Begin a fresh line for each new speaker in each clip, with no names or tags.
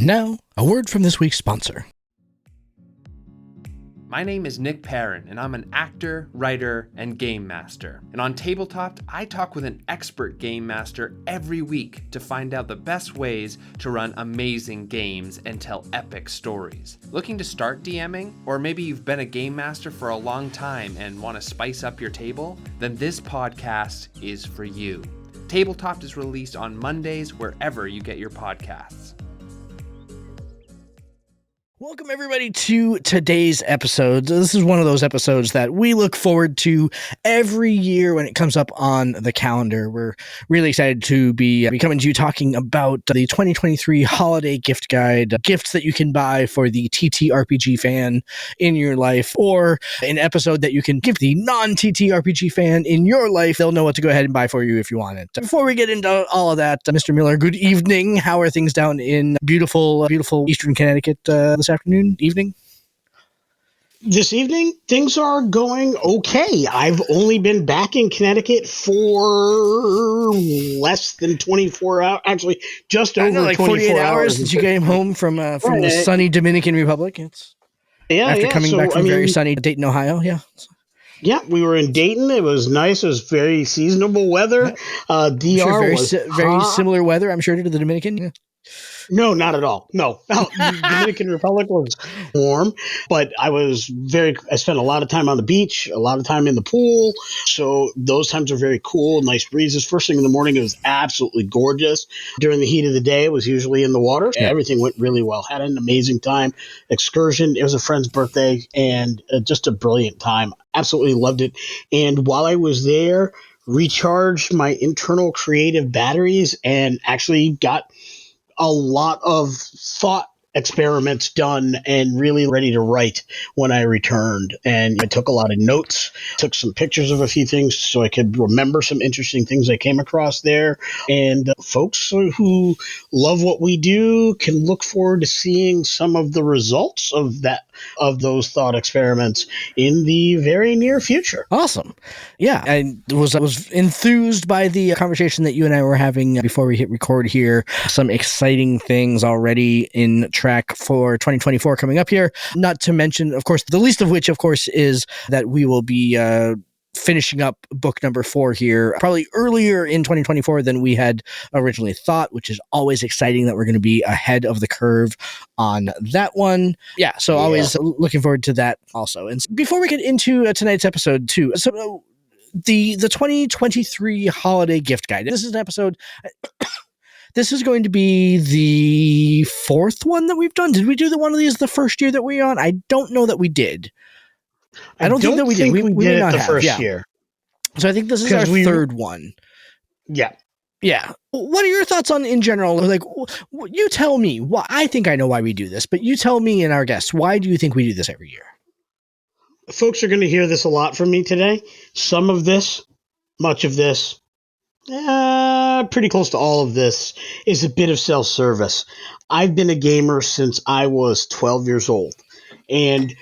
And now, a word from this week's sponsor.
My name is Nick Perrin, and I'm an actor, writer, and game master. And on Tabletop, I talk with an expert game master every week to find out the best ways to run amazing games and tell epic stories. Looking to start DMing? Or maybe you've been a game master for a long time and want to spice up your table? Then this podcast is for you. Tabletop is released on Mondays wherever you get your podcasts.
Welcome, everybody, to today's episode. This is one of those episodes that we look forward to every year when it comes up on the calendar. We're really excited to be coming to you talking about the 2023 Holiday Gift Guide, gifts that you can buy for the TTRPG fan in your life, or an episode that you can give the non-TTRPG fan in your life. They'll know what to go ahead and buy for you if you want it. Before we get into all of that, Mr. Miller, good evening. How are things down in beautiful Eastern Connecticut this afternoon, evening?
This evening, things are going okay. I've only been back in Connecticut for less than 24 hours. Actually, just over
48 hours since you came home from the sunny Dominican Republic. After coming back from very sunny Dayton, Ohio.
Yeah, we were in Dayton. It was nice. It was very seasonable weather. DR was
very similar weather, I'm sure, to the Dominican. Yeah.
No, not at all. No. The Dominican Republic was warm, but I spent a lot of time on the beach, a lot of time in the pool. So those times are very cool, nice breezes. First thing in the morning, it was absolutely gorgeous. During the heat of the day, it was usually in the water. Yeah. Everything went really well. Had an amazing time. Excursion. It was a friend's birthday and just a brilliant time. Absolutely loved it. And while I was there, recharged my internal creative batteries and actually got a lot of thought experiments done and really ready to write when I returned. And I took a lot of notes, took some pictures of a few things so I could remember some interesting things I came across there. And folks who love what we do can look forward to seeing some of the results of those thought experiments in the very near future.
Awesome. Yeah, I was enthused by the conversation that you and I were having before we hit record here. Some exciting things already in track for 2024 coming up here. Not to mention, of course, the least of which, of course, is that we will be finishing up book number 4 here, probably earlier in 2024 than we had originally thought, which is always exciting that we're going to be ahead of the curve on that one. Yeah, so always looking forward to that also. And before we get into tonight's episode too, so the 2023 Holiday Gift Guide. This is an episode... This is going to be the 4th one that we've done. Did we do one of these the first year that we were on? I don't know that we did. I don't think that we did. We
did it the first year.
So I think this is our 3rd one.
Yeah.
Yeah. What are your thoughts on, in general? Like, you tell me. I think I know why we do this, but you tell me and our guests, why do you think we do this every year?
Folks are going to hear this a lot from me today. Some of this, much of this, pretty close to all of this is a bit of self-service. I've been a gamer since I was 12 years old, and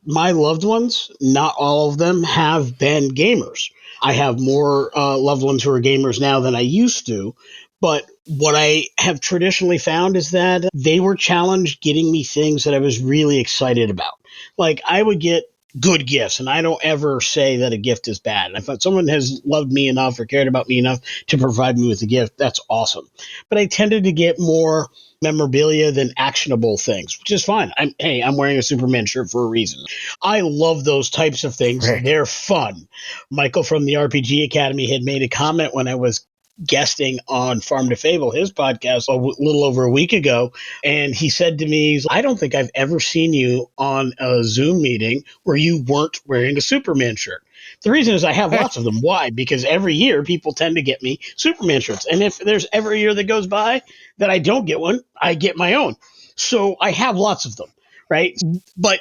my loved ones, not all of them have been gamers. I have more loved ones who are gamers now than I used to, but what I have traditionally found is that they were challenged getting me things that I was really excited about. Like, I would get good gifts, and I don't ever say that a gift is bad. And if someone has loved me enough or cared about me enough to provide me with a gift, that's awesome. But I tended to get more memorabilia than actionable things, which is fine. I'm wearing a Superman shirt for a reason. I love those types of things. Right. They're fun. Michael from the RPG Academy had made a comment when I was guesting on Farm to Fable, his podcast, a little over a week ago. And he said to me, I don't think I've ever seen you on a Zoom meeting where you weren't wearing a Superman shirt. The reason is I have lots of them. Why? Because every year people tend to get me Superman shirts. And if there's every year that goes by that I don't get one, I get my own. So I have lots of them, right? But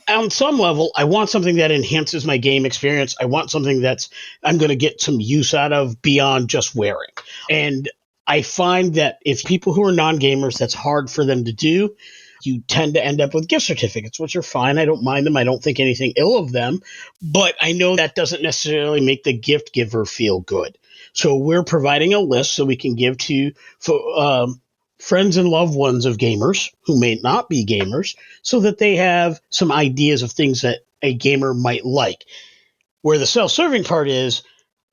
on some level, I want something that enhances my game experience. I want something that's I'm going to get some use out of beyond just wearing. And I find that if people who are non-gamers, that's hard for them to do. You tend to end up with gift certificates, which are fine. I don't mind them. I don't think anything ill of them. But I know that doesn't necessarily make the gift giver feel good. So we're providing a list so we can give to friends and loved ones of gamers who may not be gamers so that they have some ideas of things that a gamer might like. Where the self-serving part is,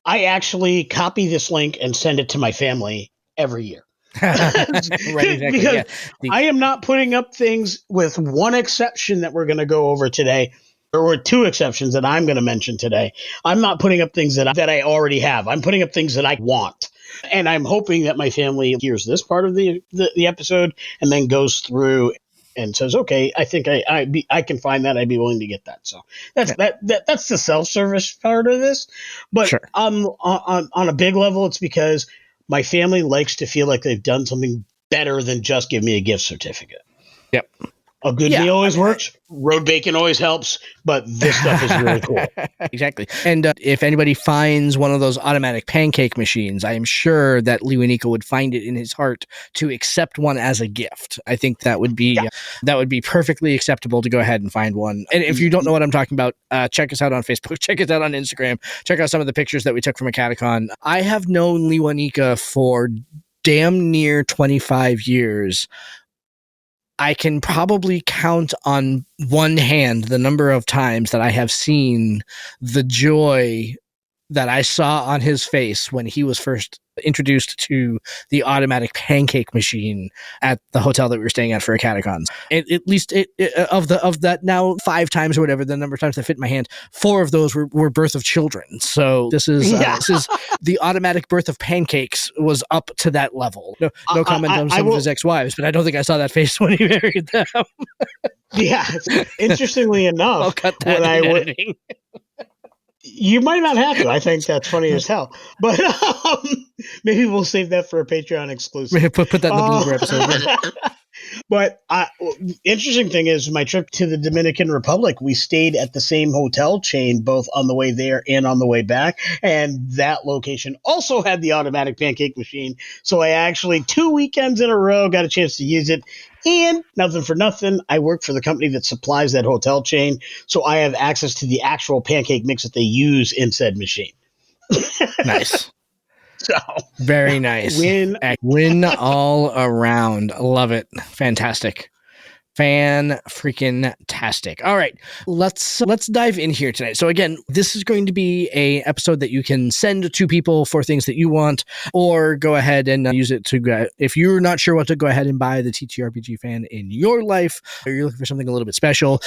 I actually copy this link and send it to my family every year.
Right, exactly.
Because
Yeah.
I am not putting up things with one exception that we're going to go over today, or two exceptions that I'm going to mention today. I'm not putting up things that I already have. I'm putting up things that I want. And I'm hoping that my family hears this part of the episode and then goes through and says, okay, I think I can find that. I'd be willing to get that. So that's that's the self-service part of this. But
Sure.
On a big level, it's because my family likes to feel like they've done something better than just give me a gift certificate.
Yep.
A good meal always works. Road bacon always helps, but this stuff is really cool.
Exactly. And if anybody finds one of those automatic pancake machines, I am sure that Lewanika would find it in his heart to accept one as a gift. I think that would be perfectly acceptable to go ahead and find one. And if you don't know what I'm talking about, check us out on Facebook, check us out on Instagram, check out some of the pictures that we took from a catacon. I have known Lewanika for damn near 25 years. I can probably count on one hand the number of times that I have seen the joy that I saw on his face when he was first introduced to the automatic pancake machine at the hotel that we were staying at for a catacons. At least of that now 5 times or whatever, the number of times that fit in my hand, 4 of those were birth of children. So this is the automatic birth of pancakes was up to that level. No comment on some of his ex-wives, but I don't think I saw that face when he married them.
Yeah, interestingly enough,
I'll cut that in editing.
You might not have to. I think that's funny as hell. But maybe we'll save that for a Patreon exclusive.
Put that in the blooper episode.
But interesting thing is, my trip to the Dominican Republic, we stayed at the same hotel chain, both on the way there and on the way back. And that location also had the automatic pancake machine. So I actually 2 weekends in a row got a chance to use it. And nothing for nothing, I work for the company that supplies that hotel chain. So I have access to the actual pancake mix that they use in said machine.
Nice.
So
very nice. Win all around. Love it. Fantastic. Fan-freaking-tastic. All right, let's dive in here tonight. So again, this is going to be a episode that you can send to people for things that you want, or go ahead and use it to, if you're not sure what to, go ahead and buy the TTRPG fan in your life, or you're looking for something a little bit special.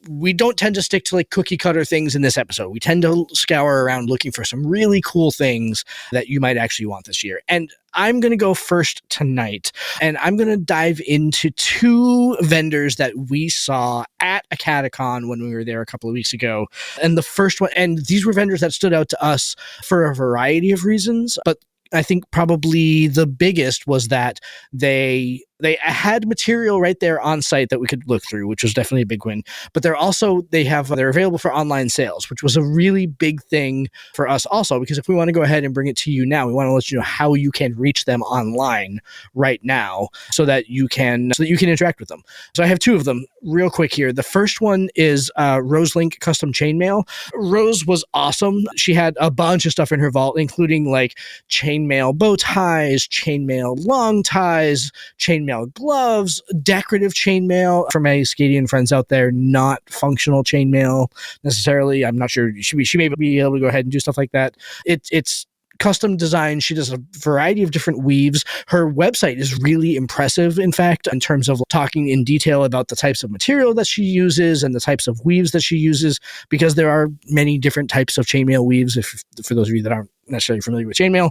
We don't tend to stick to like cookie cutter things in this episode. We tend to scour around looking for some really cool things that you might actually want this year. And I'm going to go first tonight, and I'm going to dive into 2 vendors that we saw at a catacon when we were there a couple of weeks ago. And the first one, and these were vendors that stood out to us for a variety of reasons, but I think probably the biggest was that they had material right there on site that we could look through, which was definitely a big win. But they're available for online sales, which was a really big thing for us also, because if we want to go ahead and bring it to you now, we want to let you know how you can reach them online right now so that you can interact with them. So I have 2 of them real quick here. The first one is Roselink Custom Chainmail. Rose was awesome. She had a bunch of stuff in her vault, including like chainmail bow ties, chainmail long ties, chainmail gloves, decorative chainmail for my Scadian friends out there, not functional chainmail necessarily. I'm not sure. She may be able to go ahead and do stuff like that. It's custom design. She does a variety of different weaves. Her website is really impressive, in fact, in terms of talking in detail about the types of material that she uses and the types of weaves that she uses, because there are many different types of chainmail weaves, for those of you that aren't necessarily familiar with chainmail.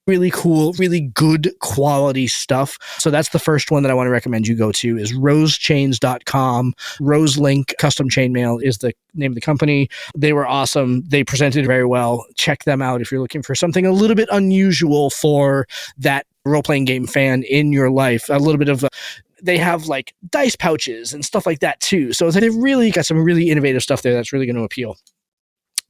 Really cool, really good quality stuff. So that's the first one that I want to recommend you go to, is rosechains.com. Roselink Custom Chainmail is the name of the company. They were awesome. They presented very well. Check them out if you're looking for something a little bit unusual for that role-playing game fan in your life. A little bit of they have like dice pouches and stuff like that too. So they've really got some really innovative stuff there that's really going to appeal.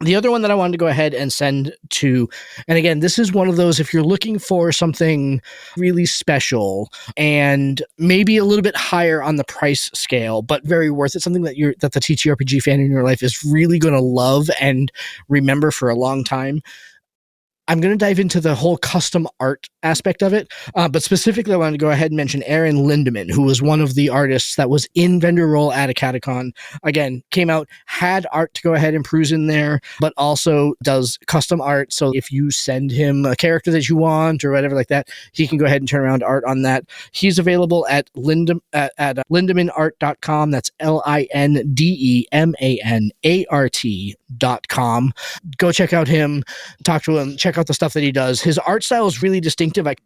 The other one that I wanted to go ahead and send to, and again, this is one of those, if you're looking for something really special and maybe a little bit higher on the price scale, but very worth it, something that the TTRPG fan in your life is really going to love and remember for a long time, I'm going to dive into the whole custom art aspect of it. But specifically, I wanted to go ahead and mention Aaron Lindemann, who was one of the artists that was in vendor role at a Catacon. Again, came out, had art to go ahead and peruse in there, but also does custom art. So if you send him a character that you want or whatever like that, he can go ahead and turn around art on that. He's available at lindemannart.com. That's LINDEMANART.com. Go check out him, talk to him, check out the stuff that he does. His art style is really distinctive. I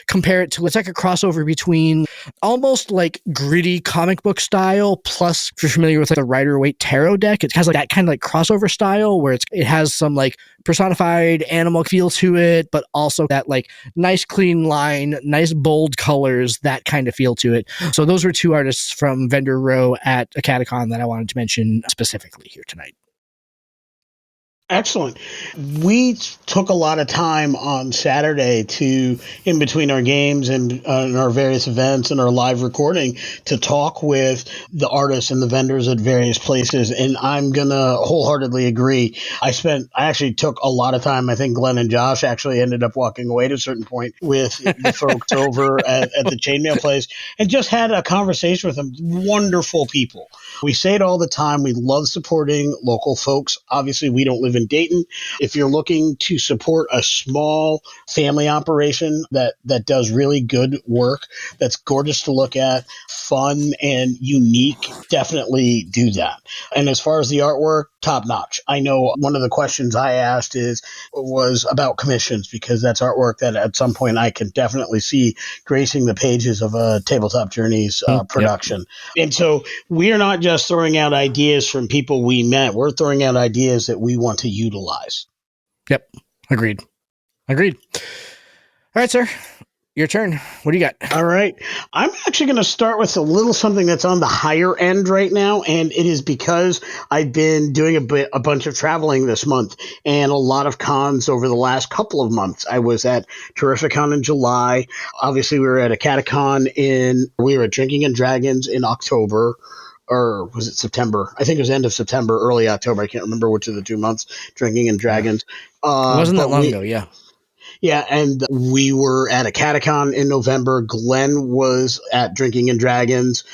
compare it to, it's like a crossover between almost like gritty comic book style, plus if you're familiar with like the Rider-Waite tarot deck, it has like that kind of like crossover style where it has some like personified animal feel to it, but also that like nice clean line, nice bold colors, that kind of feel to it. So those were two artists from vendor row at a Catacon that I wanted to mention specifically here tonight.
Excellent. We took a lot of time on Saturday in between our games and our various events and our live recording, to talk with the artists and the vendors at various places. And I'm going to wholeheartedly agree. I actually took a lot of time. I think Glen and Josh actually ended up walking away at a certain point with the folks over at the chainmail place, and just had a conversation with them. Wonderful people. We say it all the time. We love supporting local folks. Obviously, we don't live in Dayton. If you're looking to support a small family operation that does really good work, that's gorgeous to look at, fun and unique, definitely do that. And as far as the artwork, top notch. I know one of the questions I asked was about commissions, because that's artwork that at some point I can definitely see gracing the pages of a Tabletop Journeys production. Yep. And so we are not just throwing out ideas from people we met. We're throwing out ideas that we want to utilize.
Yep. Agreed. All right, sir. Your turn. What do you got?
All right. I'm actually going to start with a little something that's on the higher end right now, and it is because I've been doing a bunch of traveling this month and a lot of cons over the last couple of months. I was at Terrificon in July. Obviously, we were at a Catacon we were at Drinking and Dragons in October. Or was it September? I think it was end of September, early October. I can't remember which of the 2 months. Drinking and Dragons.
It wasn't that long ago, yeah.
Yeah, and we were at a Catacon in November. Glen was at Drinking and Dragons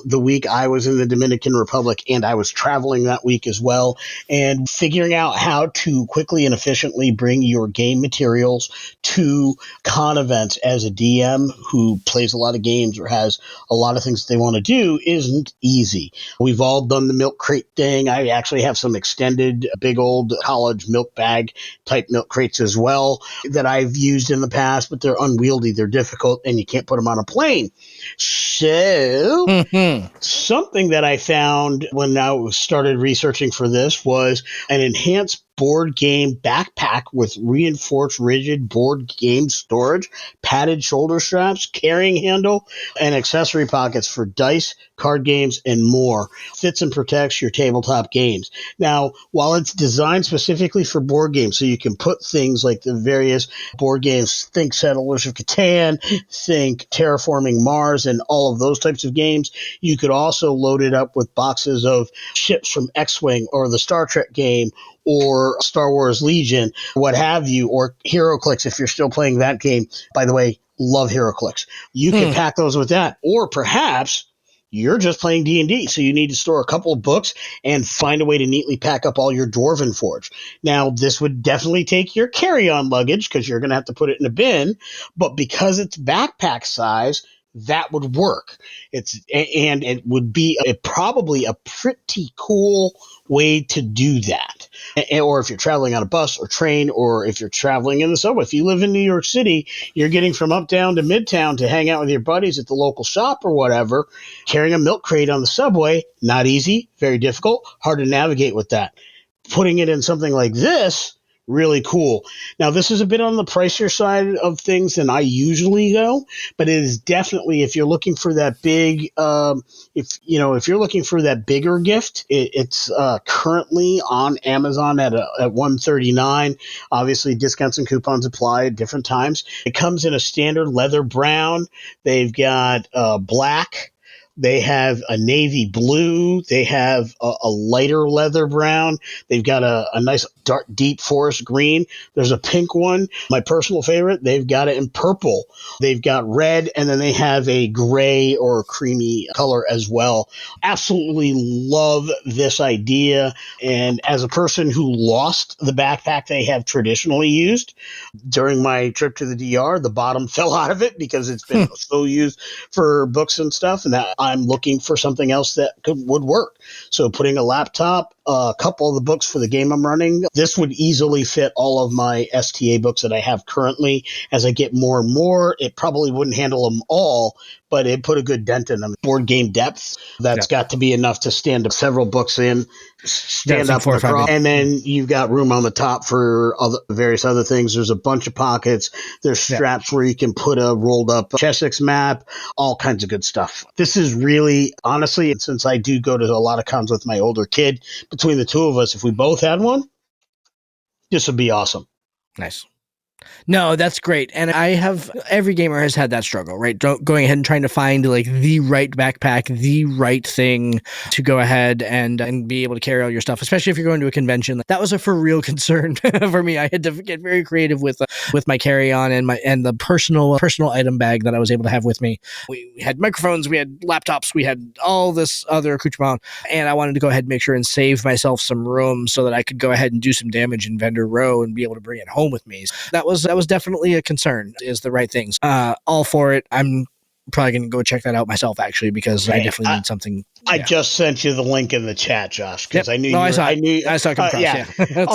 the week I was in the Dominican Republic, and I was traveling that week as well, and figuring out how to quickly and efficiently bring your game materials to con events as a DM who plays a lot of games or has a lot of things they want to do isn't easy. We've all done the milk crate thing. I actually have some extended big old college milk bag type milk crates as well that I've used in the past, but they're unwieldy, they're difficult, and you can't put them on a plane. So something that I found when I started researching for this was an enhanced board game backpack with reinforced rigid board game storage, padded shoulder straps, carrying handle, and accessory pockets for dice, card games, and more. Fits and protects your tabletop games. Now, while it's designed specifically for board games, so you can put things like the various board games, think Settlers of Catan, think Terraforming Mars, and all of those types of games, you could also load it up with boxes of ships from X-Wing or the Star Trek game, or Star Wars Legion, what have you, or HeroClix if you're still playing that game. By the way, love HeroClix. You can pack those with that. Or perhaps you're just playing D&D, so you need to store a couple of books and find a way to neatly pack up all your Dwarven Forge. Now, this would definitely take your carry-on luggage because you're going to have to put it in a bin, but because it's backpack size, that would work. And it would be probably a pretty cool way to do that. Or if you're traveling on a bus or train, or if you're traveling in the subway. If you live in New York City, you're getting from uptown to midtown to hang out with your buddies at the local shop or whatever, carrying a milk crate on the subway, not easy, very difficult, hard to navigate with that. Putting it in something like this, really cool. Now, this is a bit on the pricier side of things than I usually go, but it is definitely, if you're looking for that big, if you're looking for that bigger gift, it's currently on Amazon at $139. Obviously, discounts and coupons apply at different times. It comes in a standard leather brown. They've got black, They have a navy blue. They have a lighter leather brown. They've got a nice dark, deep forest green. There's a pink one. My personal favorite, they've got it in purple. They've got red, and then they have a gray or creamy color as well. Absolutely love this idea. And as a person who lost the backpack they have traditionally used during my trip to the DR, the bottom fell out of it because it's been so used for books and stuff, and that I'm looking for something else that would work. So putting a laptop, a couple of the books for the game I'm running, this would easily fit all of my STA books that I have currently. As I get more and more, it probably wouldn't handle them all, but it put a good dent in them. Board game depth, that's got to be enough to stand up several books in, stand up across, and then you've got room on the top for various other things. There's a bunch of pockets. There's straps where you can put a rolled up Chessex map, all kinds of good stuff. This is really, honestly, since I do go to a lot of cons with my older kid, between the two of us, if we both had one, this would be awesome.
Nice. No, that's great. And every gamer has had that struggle, right? Going ahead and trying to find like the right backpack, the right thing to go ahead and be able to carry all your stuff, especially if you're going to a convention. That was a for real concern for me. I had to get very creative with my carry-on and the personal item bag that I was able to have with me. We had microphones, we had laptops, we had all this other accoutrement, and I wanted to go ahead and make sure and save myself some room so that I could go ahead and do some damage in vendor row and be able to bring it home with me. That was definitely a concern, is the right things. All for it. I'm probably going to go check that out myself, actually, because I definitely need something.
I just sent you the link in the chat, Josh, because I knew
I saw it come across, yeah.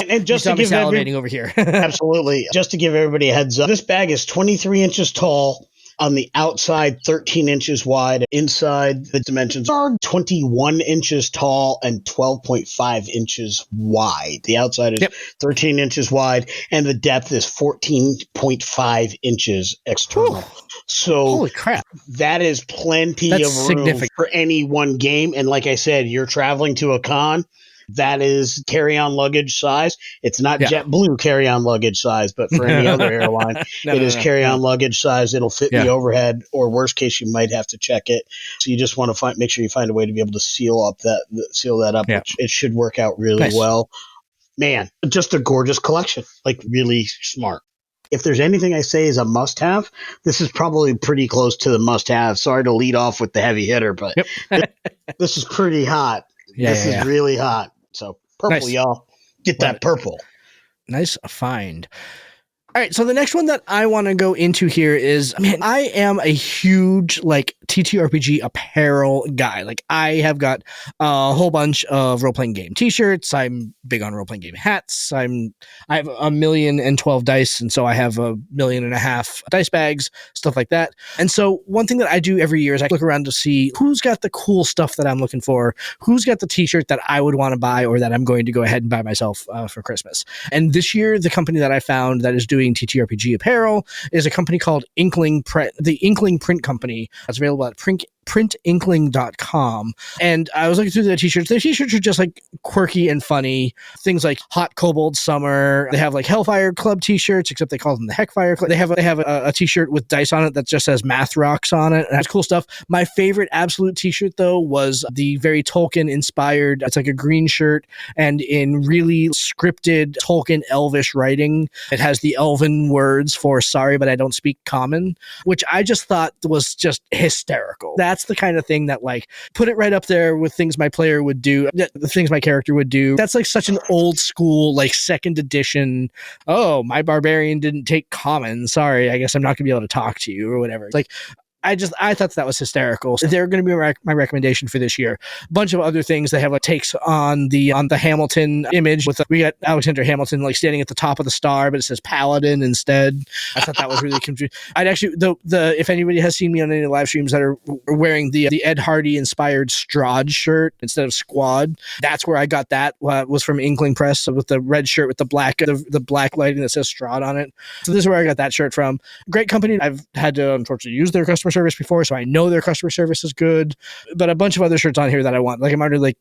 And just to give
salivating over here.
Absolutely. Just to give everybody a heads up, this bag is 23 inches tall. On the outside, 13 inches wide. Inside, the dimensions are 21 inches tall and 12.5 inches wide. The outside is 13 inches wide, and the depth is 14.5 inches external.
Whew.
So,
holy crap,
that is plenty of room for any one game. And like I said, you're traveling to a con. That is carry-on luggage size. It's not JetBlue carry-on luggage size, but for any other airline, it is carry-on luggage size. It'll fit the overhead, or worst case, you might have to check it. So you just want to make sure you find a way to be able to seal that up. Which it should work out really well. Man, just a gorgeous collection. Like, really smart. If there's anything I say is a must-have, this is probably pretty close to the must-have. Sorry to lead off with the heavy hitter, but this is pretty hot. This is really hot. So purple, y'all. Get that purple.
Nice find. All right, so the next one that I want to go into here is, man, I am a huge TTRPG apparel guy. Like, I have got a whole bunch of role-playing game t-shirts. I'm big on role-playing game hats. I have 1,012 dice, and so I have 1.5 million dice bags, stuff like that. And so one thing that I do every year is I look around to see who's got the cool stuff that I'm looking for, who's got the t-shirt that I would want to buy or that I'm going to go ahead and buy myself for Christmas. And this year, the company that I found that is doing TTRPG apparel is a company called the Inkling Print Company. That's available at printinkling.com. And I was looking through the t-shirts. The t-shirts are just like quirky and funny. Things like Hot Kobold Summer. They have like Hellfire Club t-shirts, except they call them the Heckfire Club. They have a t-shirt with dice on it that just says Math Rocks on it. And that's cool stuff. My favorite absolute t-shirt, though, was the very Tolkien inspired. It's like a green shirt, and in really scripted Tolkien Elvish writing, it has the Elven words for "sorry, but I don't speak common," which I just thought was just hysterical. That's the kind of thing that, like, put it right up there with things my player would do, the things my character would do. That's like such an old school, like, second edition, oh, my barbarian didn't take common, sorry, I guess I'm not gonna be able to talk to you, or whatever. It's like, I thought that was hysterical. So they're going to be my recommendation for this year. A bunch of other things. They have like takes on the Hamilton image we got Alexander Hamilton like standing at the top of the star, but it says Paladin instead. I thought that was really confusing. I'd actually if anybody has seen me on any live streams that are wearing the Ed Hardy inspired Strahd shirt instead of Squad, that's where I got that. Was from Inkling Press with the red shirt with the black lighting that says Strahd on it. So this is where I got that shirt from. Great company. I've had to unfortunately use their customer customer service before, so I know their customer service is good. But a bunch of other shirts on here that I want. Like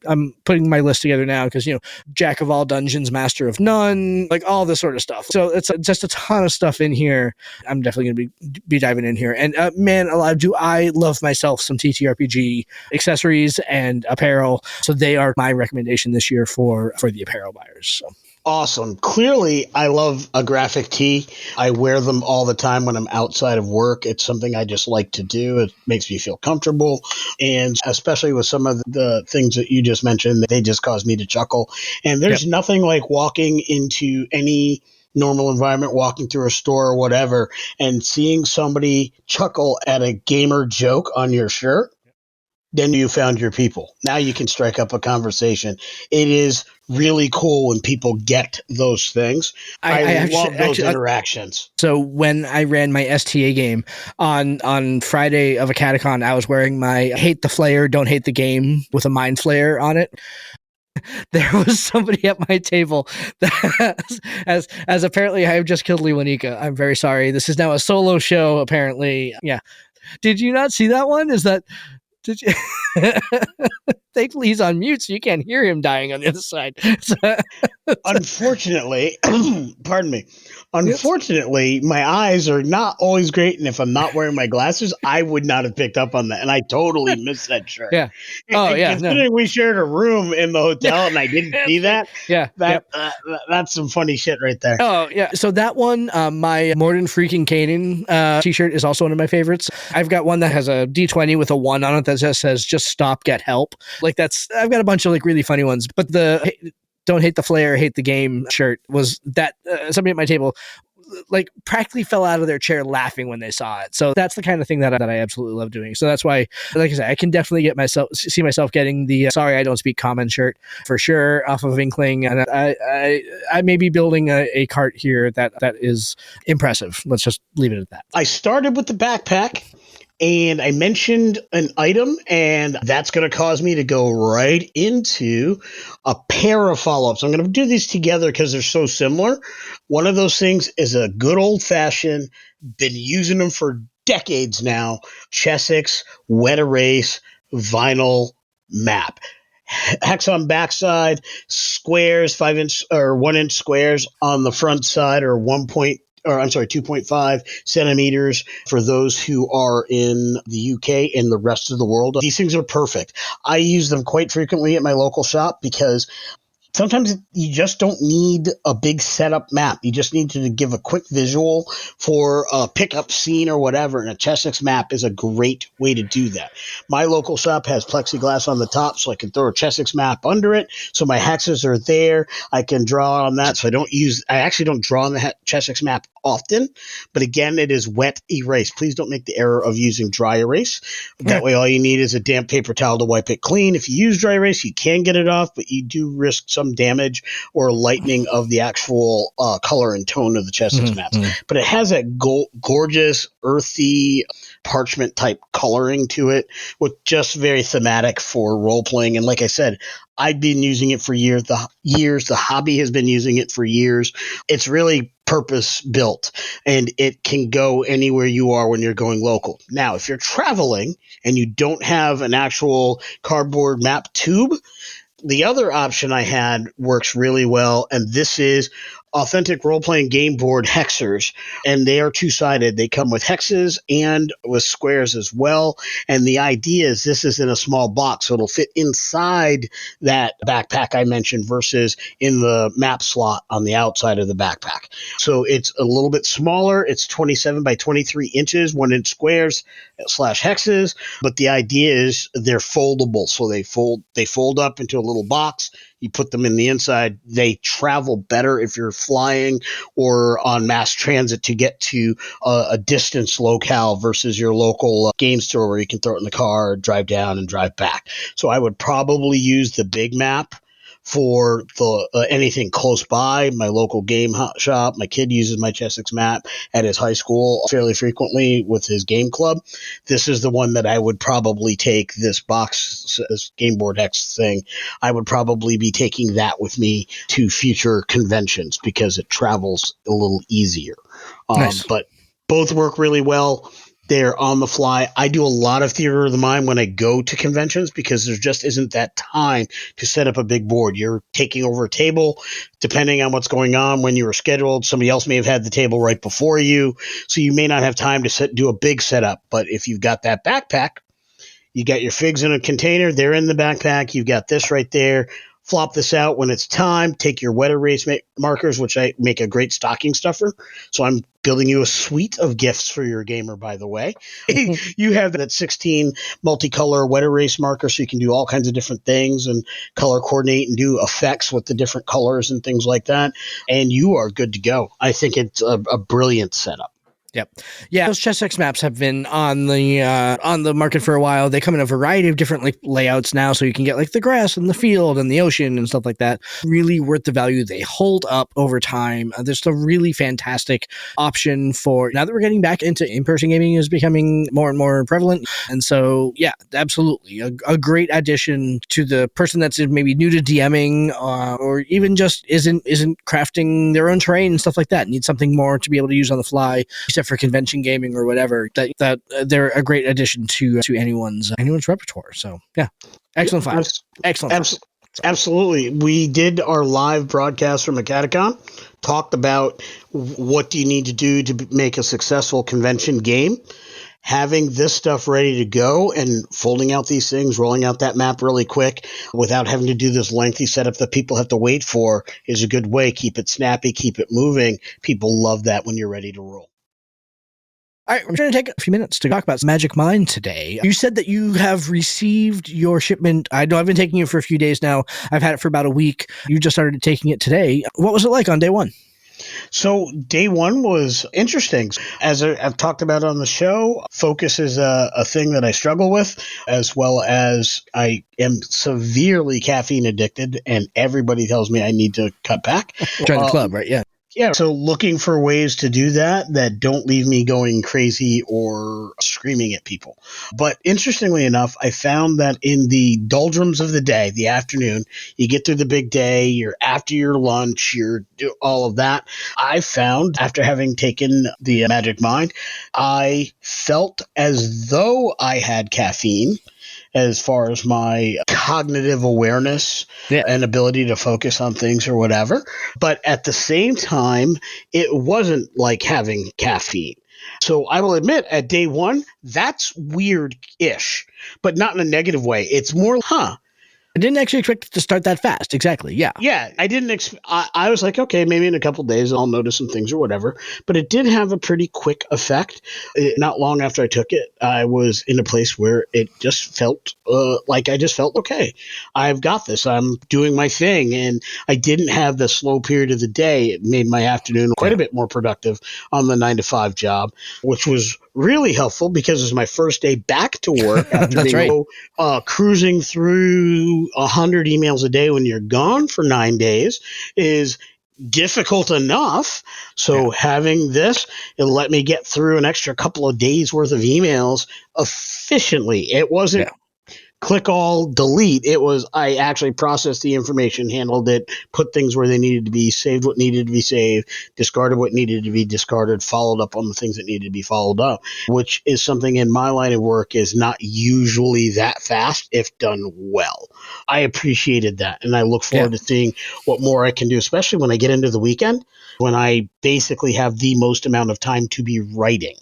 I'm putting my list together now because, jack of all dungeons, master of none, like all this sort of stuff. So it's just a ton of stuff in here. I'm definitely going to be diving in here. And man alive, do I love myself some TTRPG accessories and apparel. So they are my recommendation this year for the apparel buyers. So.
Awesome. Clearly, I love a graphic tee. I wear them all the time when I'm outside of work. It's something I just like to do. It makes me feel comfortable. And especially with some of the things that you just mentioned, they just cause me to chuckle. And there's nothing like walking into any normal environment, walking through a store or whatever, and seeing somebody chuckle at a gamer joke on your shirt. Then you found your people. Now you can strike up a conversation. It is really cool when people get those things. I love those interactions.
So when I ran my STA game on Friday of a Catacon, I was wearing my hate the flayer, don't hate the game with a mind flayer on it. There was somebody at my table that, as apparently I have just killed Lewanika. I'm very sorry. This is now a solo show, apparently. Yeah. Did you not see that one? Did you? Thankfully, he's on mute, so you can't hear him dying on the other side.
Unfortunately, pardon me. Unfortunately, my eyes are not always great, and if I'm not wearing my glasses, I would not have picked up on that, and I totally missed that shirt.
Yeah. Oh, yeah.
Considering we shared a room in the hotel, and I didn't see that.
Yeah.
That's some funny shit right there.
Oh, yeah. So that one, my Morden freaking Kanan t-shirt is also one of my favorites. I've got one that has a D20 with a 1 on it that just says, just stop, get help. Like I've got a bunch of like really funny ones, but the don't hate the flair, hate the game shirt was that somebody at my table like practically fell out of their chair laughing when they saw it. So that's the kind of thing that I absolutely love doing. So that's why, like I said, I can definitely see myself getting the sorry I don't speak common shirt for sure off of Inkling, and I may be building a cart here that is impressive. Let's just leave it at that.
I started with the backpack. And I mentioned an item, and that's going to cause me to go right into a pair of follow-ups. I'm going to do these together because they're so similar. One of those things is a good old-fashioned, been using them for decades now, Chessex Wet Erase Vinyl Map. Hex on backside, squares, 5-inch or 1-inch squares on the front side, or 2.5 centimeters for those who are in the UK and the rest of the world. These things are perfect. I use them quite frequently at my local shop because sometimes you just don't need a big setup map. You just need to give a quick visual for a pickup scene or whatever, and a Chessex map is a great way to do that. My local shop has plexiglass on the top, so I can throw a Chessex map under it, so my hexes are there. I can draw on that, so I actually don't draw on the Chessex map often, but again, it is wet erase. Please don't make the error of using dry erase. That way, all you need is a damp paper towel to wipe it clean. If you use dry erase, you can get it off, but you do risk some damage or lightening of the actual color and tone of the Chessex maps. But it has that gorgeous, earthy, parchment type coloring to it, with just very thematic for role playing. And like I said, I've been using it for years. The hobby has been using it for years. It's really purpose built, and it can go anywhere you are when you're going local. Now, if you're traveling and you don't have an actual cardboard map tube, the other option I had works really well, and this is Authentic Role-Playing Game Board Hexers, and they are two-sided. They come with hexes and with squares as well, and the idea is this is in a small box, so it'll fit inside that backpack I mentioned versus in the map slot on the outside of the backpack. So it's a little bit smaller. It's 27 by 23 inches, 1-inch squares / hexes, but the idea is they're foldable, so they fold up into a little box. You put them in the inside. They travel better if you're flying or on mass transit to get to a distance locale versus your local game store where you can throw it in the car, drive down, and drive back. So I would probably use the big map for the anything close by. My local game shop, my kid uses my Chessex map at his high school fairly frequently with his game club. This is the one that I would probably take, this box, this game board hex thing. I would probably be taking that with me to future conventions because it travels a little easier.
Nice.
But both work really well. They're on the fly. I do a lot of theater of the mind when I go to conventions because there just isn't that time to set up a big board. You're taking over a table, depending on what's going on when you were scheduled. Somebody else may have had the table right before you, so you may not have time to do a big setup. But if you've got that backpack, you got your figs in a container. They're in the backpack. You've got this right there. Flop this out when it's time. Take your wet erase markers, which I make a great stocking stuffer. So I'm building you a suite of gifts for your gamer, by the way. You have that 16 multicolor wet erase marker, so you can do all kinds of different things and color coordinate and do effects with the different colors and things like that. And you are good to go. I think it's a brilliant setup.
Yep. Yeah, those Chessex maps have been on the market for a while. They come in a variety of different layouts now, so you can get the grass and the field and the ocean and stuff like that. Really worth the value. They hold up over time. There's a really fantastic option for now that we're getting back into in-person gaming is becoming more and more prevalent. And so, yeah, absolutely a great addition to the person that's maybe new to DMing or even just isn't crafting their own terrain and stuff like that. Needs something more to be able to use on the fly. For convention gaming or whatever, that they're a great addition to anyone's repertoire. So yeah, excellent find. Excellent.
Absolutely. We did our live broadcast from Acadicon, talked about what do you need to do to make a successful convention game. Having this stuff ready to go and folding out these things, rolling out that map really quick without having to do this lengthy setup that people have to wait for is a good way. Keep it snappy, keep it moving. People love that when you're ready to roll.
All right, I'm trying to take a few minutes to talk about Magic Mind today. You said that you have received your shipment. I know I've been taking it for a few days now. I've had it for about a week. You just started taking it today. What was it like on day one?
So day one was interesting. As I've talked about on the show, focus is a thing that I struggle with, as well as I am severely caffeine addicted, and everybody tells me I need to cut back.
Join the club, right? Yeah.
Yeah, so looking for ways to do that don't leave me going crazy or screaming at people. But interestingly enough, I found that in the doldrums of the day, the afternoon, you get through the big day, you're after your lunch, you're all of that. I found, after having taken the Magic Mind, I felt as though I had caffeine as far as my cognitive awareness and ability to focus on things or whatever. But at the same time, it wasn't like having caffeine. So I will admit, at day one, that's weird-ish, but not in a negative way. It's more,
I didn't actually expect it to start that fast. Exactly. Yeah.
Yeah. I didn't. I was like, okay, maybe in a couple of days I'll notice some things or whatever. But it did have a pretty quick effect. Not long after I took it, I was in a place where it just felt like I just felt okay. I've got this. I'm doing my thing, and I didn't have the slow period of the day. It made my afternoon quite a bit more productive on the 9-to-5 job, which was really helpful because it was my first day back to work after being cruising through 100 emails a day when you're gone for 9 days is difficult enough. So having this, it let me get through an extra couple of days worth of emails efficiently. It wasn't click all delete. It was I actually processed the information, handled it, put things where they needed to be, saved what needed to be saved, discarded what needed to be discarded, followed up on the things that needed to be followed up, which is something in my line of work is not usually that fast if done well. I appreciated that, and I look forward to seeing what more I can do, especially when I get into the weekend, when I basically have the most amount of time to be writing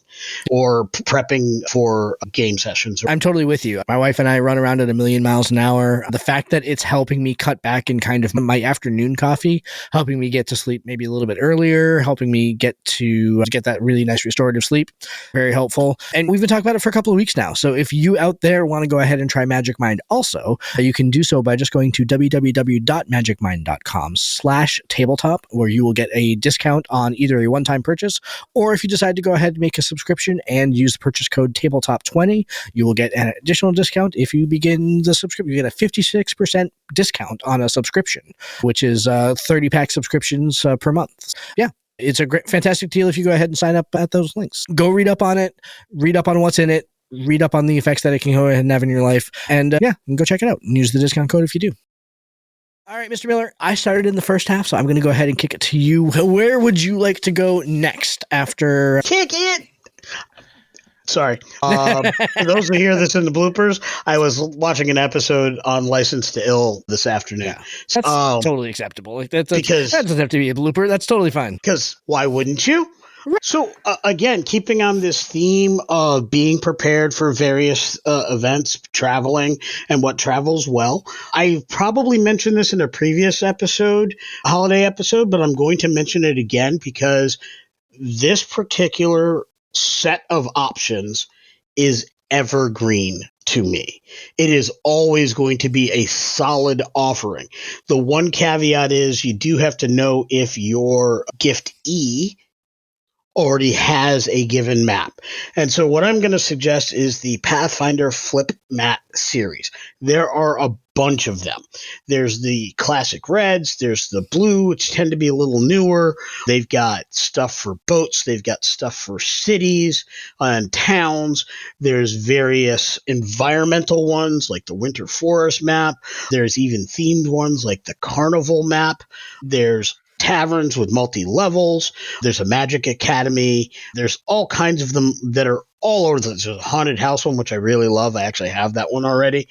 or prepping for game sessions.
I'm totally with you. My wife and I run around at 1,000,000 miles an hour. The fact that it's helping me cut back in kind of my afternoon coffee, helping me get to sleep maybe a little bit earlier, helping me get that really nice restorative sleep, very helpful. And we've been talking about it for a couple of weeks now. So if you out there want to go ahead and try Magic Mind also, you can do so by just going to www.magicmind.com/tabletop, where you will get a discount on either a one-time purchase, or if you decide to go ahead and make a subscription and use the purchase code tabletop20, you will get an additional discount. If you begin the subscription, you get a 56% discount on a subscription, which is 30-pack subscriptions per month. Yeah. It's a great, fantastic deal if you go ahead and sign up at those links. Go read up on it, read up on what's in it, read up on the effects that it can go ahead and have in your life, and go check it out and use the discount code if you do. All right, Mr. Miller, I started in the first half, so I'm going to go ahead and kick it to you. Where would you like to go next after?
Kick it! Sorry. For those who hear this in the bloopers, I was watching an episode on License to Ill this afternoon.
Yeah, that's totally acceptable. Like that doesn't have to be a blooper. That's totally fine.
Because why wouldn't you? So again, keeping on this theme of being prepared for various events, traveling, and what travels well, I probably mentioned this in a previous episode, holiday episode, but I'm going to mention it again because this particular set of options is evergreen to me. It is always going to be a solid offering. The one caveat is you do have to know if your giftee already has a given map. And so what I'm going to suggest is the Pathfinder Flip Mat series. There are a bunch of them. There's the classic reds, there's the blue, which tend to be a little newer. They've got stuff for boats, they've got stuff for cities and towns. There's various environmental ones like the Winter Forest map. There's even themed ones like the Carnival map. There's taverns with multi-levels. There's a Magic Academy. There's all kinds of them that are all over. There's a haunted house one, which I really love. I actually have that one already.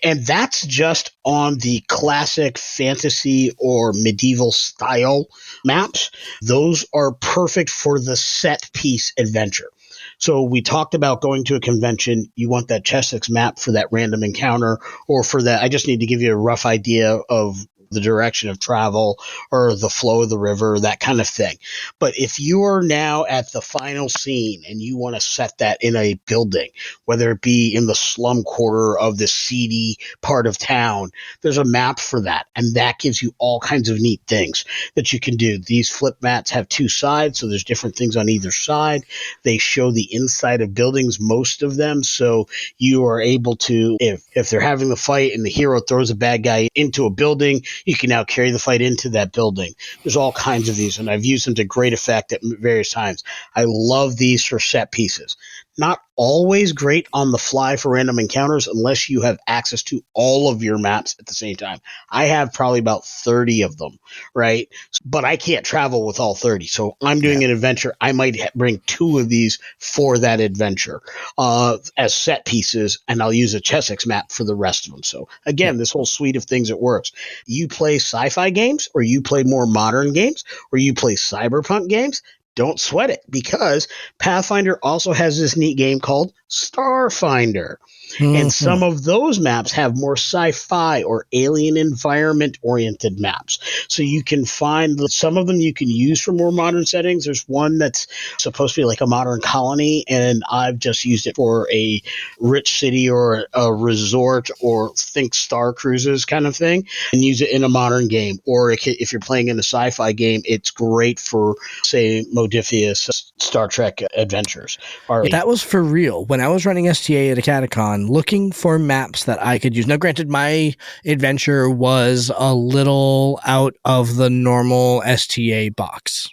And that's just on the classic fantasy or medieval style maps. Those are perfect for the set piece adventure. So we talked about going to a convention. You want that Chessex map for that random encounter, or for that, I just need to give you a rough idea of the direction of travel or the flow of the river, that kind of thing. But if you are now at the final scene and you want to set that in a building, whether it be in the slum quarter of the seedy part of town, there's a map for that. And that gives you all kinds of neat things that you can do. These flip mats have two sides, so there's different things on either side. They show the inside of buildings, most of them. So you are able to, if they're having the fight and the hero throws a bad guy into a building, you can now carry the fight into that building. There's all kinds of these, and I've used them to great effect at various times. I love these for set pieces. Not always great on the fly for random encounters unless you have access to all of your maps at the same time. I have probably about 30 of them, right? But I can't travel with all 30. So I'm doing an adventure. I might bring 2 of these for that adventure as set pieces, and I'll use a Chessex map for the rest of them. So again, this whole suite of things, it works. You play sci-fi games, or you play more modern games, or you play cyberpunk games, don't sweat it, because Pathfinder also has this neat game called Starfinder. And some of those maps have more sci-fi or alien environment oriented maps. So you can find some of them you can use for more modern settings. There's one that's supposed to be like a modern colony, and I've just used it for a rich city or a resort, or think Star Cruises kind of thing, and use it in a modern game. Or if you're playing in a sci-fi game, it's great for, say, Modifius Star Trek Adventures.
That was for real. When I was running STA at a Catacon, looking for maps that I could use. Now, granted, my adventure was a little out of the normal STA box,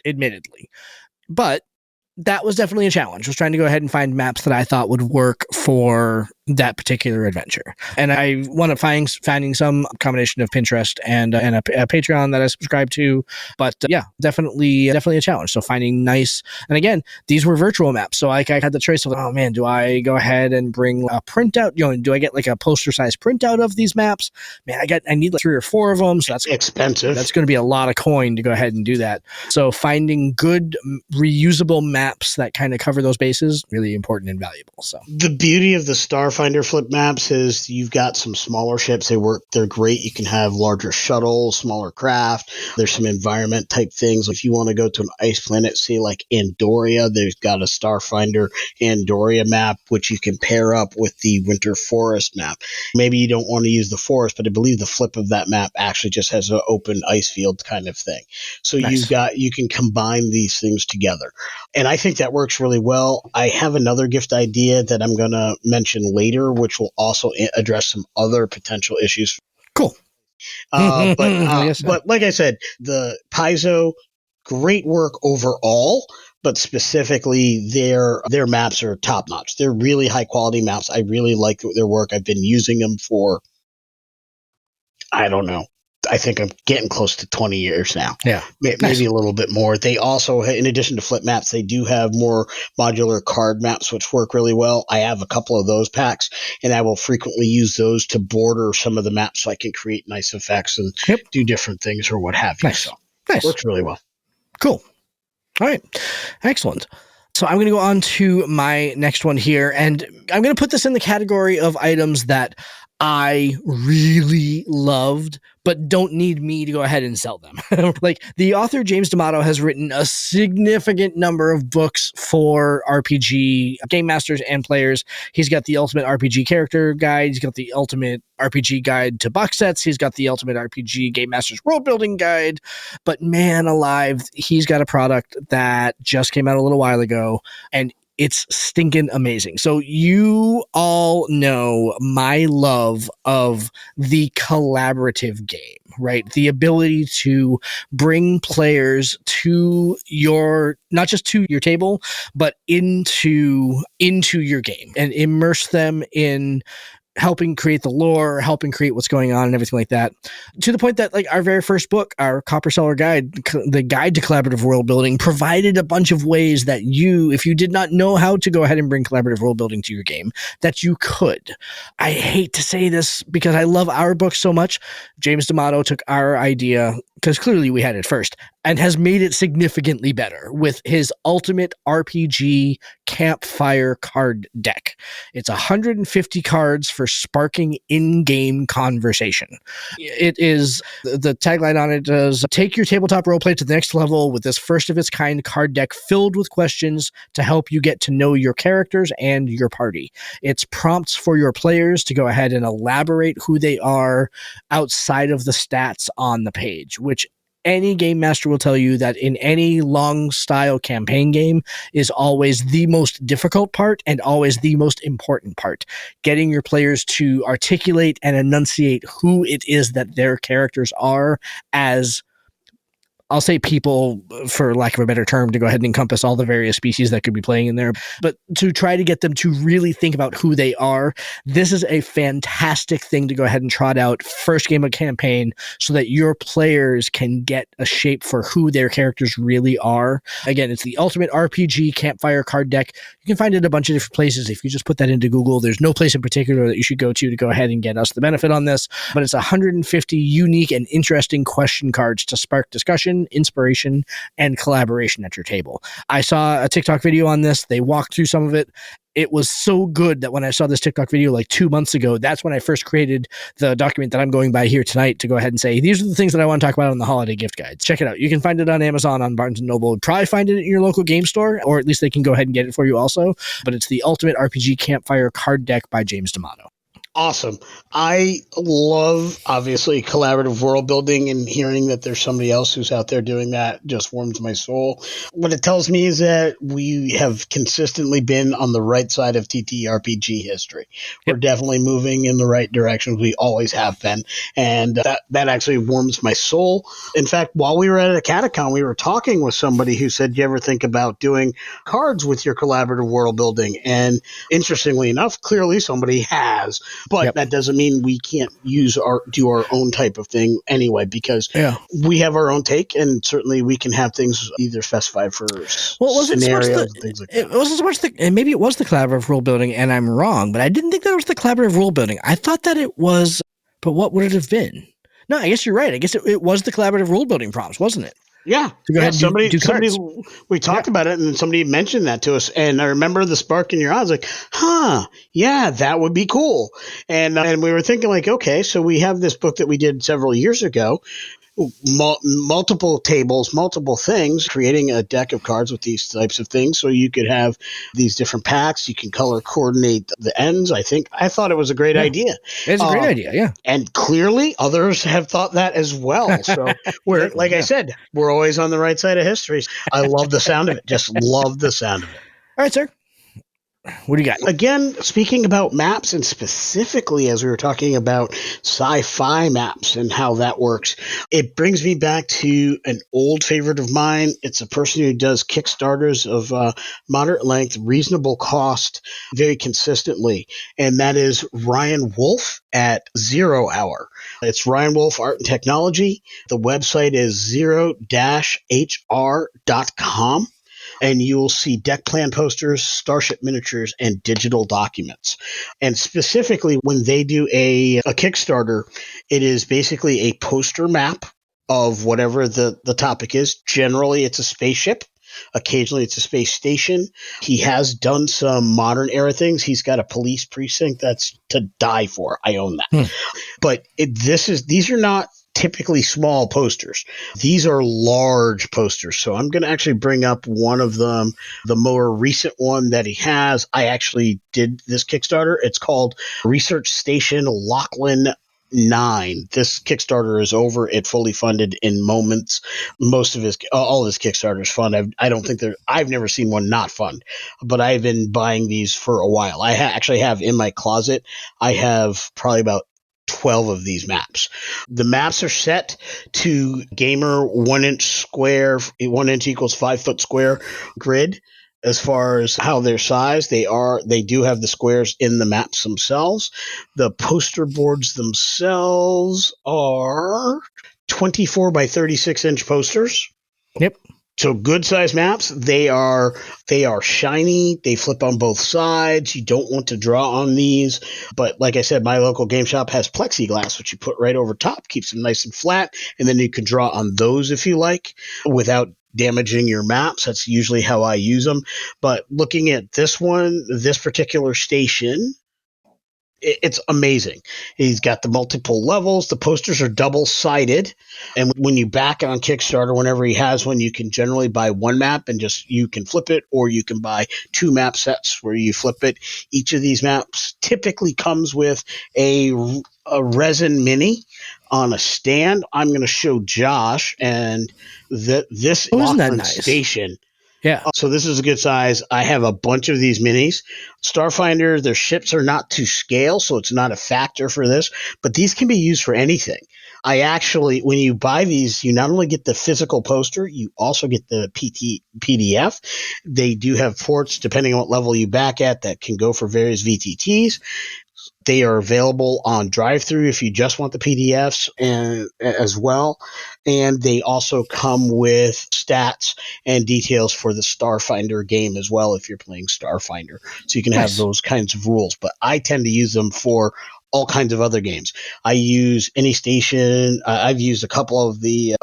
admittedly. But that was definitely a challenge. I was trying to go ahead and find maps that I thought would work for that particular adventure. And I wound up finding some combination of Pinterest and a Patreon that I subscribe to. But definitely a challenge. So finding nice, and again, these were virtual maps. So I had the choice of, oh man, do I go ahead and bring a printout? Do I get like a poster size printout of these maps? Man, I need like 3 or 4 of them. So that's
expensive.
That's going to be a lot of coin to go ahead and do that. So finding good reusable maps that kind of cover those bases, really important and valuable. So
the beauty of the Starfinder flip maps is you've got some smaller ships. They're great. You can have larger shuttles, smaller craft. There's some environment type things. If you want to go to an ice planet, say like Andoria, there's got a Starfinder Andoria map, which you can pair up with the Winter Forest map. Maybe you don't want to use the forest, but I believe the flip of that map actually just has an open ice field kind of thing. So nice. You can combine these things together. And I think that works really well. I have another gift idea that I'm going to mention later, which will also address some other potential issues.
Cool.
But like I said, the Paizo, great work overall, but specifically their maps are top notch. They're really high quality maps. I really like their work. I've been using them for, I don't know, I think I'm getting close to 20 years now.
Yeah.
Maybe
Nice.
a little bit more. They also, in addition to flip maps, they do have more modular card maps, which work really well. I have a couple of those packs, and I will frequently use those to border some of the maps so I can create nice effects and do different things or what have you.
Nice.
So
Nice.
Works really well.
Cool. All right. Excellent. So I'm going to go on to my next one here, and I'm going to put this in the category of items that I really loved, but don't need me to go ahead and sell them. Like, the author James D'Amato has written a significant number of books for RPG game masters and players. He's got the Ultimate RPG Character Guide. He's got the Ultimate RPG Guide to box sets. He's got the Ultimate RPG Game Masters World Building Guide. But man alive, he's got a product that just came out a little while ago, and it's stinking amazing. So you all know my love of the collaborative game, right? The ability to bring players to your, not just to your table, but into your game and immerse them in helping create the lore, helping create what's going on and everything like that. To the point that, like, our very first book, our Copper Seller Guide, the Guide to Collaborative World Building, provided a bunch of ways that you, if you did not know how to go ahead and bring collaborative world building to your game, that you could. I hate to say this because I love our book so much. James D'Amato took our idea, because clearly we had it first, and has made it significantly better with his Ultimate RPG Campfire card deck. It's 150 cards for sparking in-game conversation. It is, the tagline on it is, take your tabletop roleplay to the next level with this first-of-its-kind card deck filled with questions to help you get to know your characters and your party. It's prompts for your players to go ahead and elaborate who they are outside of the stats on the page, which any game master will tell you that in any long style campaign game is always the most difficult part and always the most important part. Getting your players to articulate and enunciate who it is that their characters are as, I'll say, people, for lack of a better term, to go ahead and encompass all the various species that could be playing in there, but to try to get them to really think about who they are. This is a fantastic thing to go ahead and trot out first game of campaign so that your players can get a shape for who their characters really are. Again, it's the Ultimate RPG Campfire card deck. You can find it a bunch of different places. If you just put that into Google, there's no place in particular that you should go to go ahead and get us the benefit on this, but it's 150 unique and interesting question cards to spark discussion, inspiration, and collaboration at your table. I saw a TikTok video on this. They walked through some of it. It was so good that when I saw this TikTok video like 2 months ago, that's when I first created the document that I'm going by here tonight to go ahead and say, these are the things that I want to talk about on the holiday gift guides. Check it out. You can find it on Amazon, on Barnes & Noble. Probably find it in your local game store, or at least they can go ahead and get it for you also. But it's the Ultimate RPG Campfire card deck by James D'Amato.
Awesome. I love, obviously, collaborative world building, and hearing that there's somebody else who's out there doing that just warms my soul. What it tells me is that we have consistently been on the right side of TTRPG history. We're definitely moving in the right direction. We always have been. And that actually warms my soul. In fact, while we were at a Catacon, we were talking with somebody who said, you ever think about doing cards with your collaborative world building? And interestingly enough, clearly somebody has. But that doesn't mean we can't do our own type of thing anyway, because we have our own take, and certainly we can have things either specified for scenarios and things like that.
It wasn't so much and maybe it was the collaborative role building, and I'm wrong, but I didn't think that was the collaborative role building. I thought that it was, but what would it have been? No, I guess you're right. I guess it was the collaborative role building prompts, wasn't it?
Yeah. Somebody we talked about it, and somebody mentioned that to us, and I remember the spark in your eyes, like, that would be cool. And we were thinking, like, okay, so we have this book that we did several years ago, multiple tables, multiple things, creating a deck of cards with these types of things, so you could have these different packs. You can color coordinate the ends. I thought it was a great idea.
It's a great idea, yeah.
And clearly others have thought that as well. So we're, like I said, we're always on the right side of history. I love the sound of it. Just love the sound of it.
All right, sir. What do you got?
Again, speaking about maps, and specifically as we were talking about sci-fi maps and how that works, it brings me back to an old favorite of mine. It's a person who does Kickstarters of moderate length, reasonable cost, very consistently, and that is Ryan Wolf at 0 Hour. It's Ryan Wolf Art and Technology. The website is 0-hr.com. And you will see deck plan posters, starship miniatures, and digital documents. And specifically, when they do a Kickstarter, it is basically a poster map of whatever the topic is. Generally, it's a spaceship. Occasionally, it's a space station. He has done some modern era things. He's got a police precinct that's to die for. I own that. But these are not typically small posters. These are large posters. So I'm going to actually bring up one of them, the more recent one that he has. I actually did this Kickstarter. It's called Research Station Lachlan 9. This Kickstarter is over. It fully funded in moments. Most of all his Kickstarters fund. I've never seen one not fund, but I've been buying these for a while. I actually have in my closet, I have probably about 12 of these maps. The maps are set to gamer 1 inch square, 1 inch equals 5 foot square grid. As far as how they're sized, they do have the squares in the maps themselves. The poster boards themselves are 24 by 36 inch posters.
Yep.
So good size maps. They are shiny. They flip on both sides. You don't want to draw on these. But like I said, my local game shop has plexiglass, which you put right over top, keeps them nice and flat. And then you can draw on those if you like without damaging your maps. That's usually how I use them. But looking at this particular station, it's amazing. He's got the multiple levels. The posters are double-sided. And when you back it on Kickstarter, whenever he has one, you can generally buy one map and you can flip it, or you can buy 2 map sets where you flip it. Each of these maps typically comes with a resin mini on a stand. I'm going to show Josh and this Lachlan station.
Yeah.
So this is a good size. I have a bunch of these minis. Starfinder, their ships are not to scale, so it's not a factor for this, but these can be used for anything. When you buy these, you not only get the physical poster, you also get the PDF. They do have ports, depending on what level you back at, that can go for various VTTs. They are available on drive-thru if you just want the PDFs and as well. And they also come with stats and details for the Starfinder game as well if you're playing Starfinder. So you can have those kinds of rules. But I tend to use them for all kinds of other games. I use any station. I've used a couple of the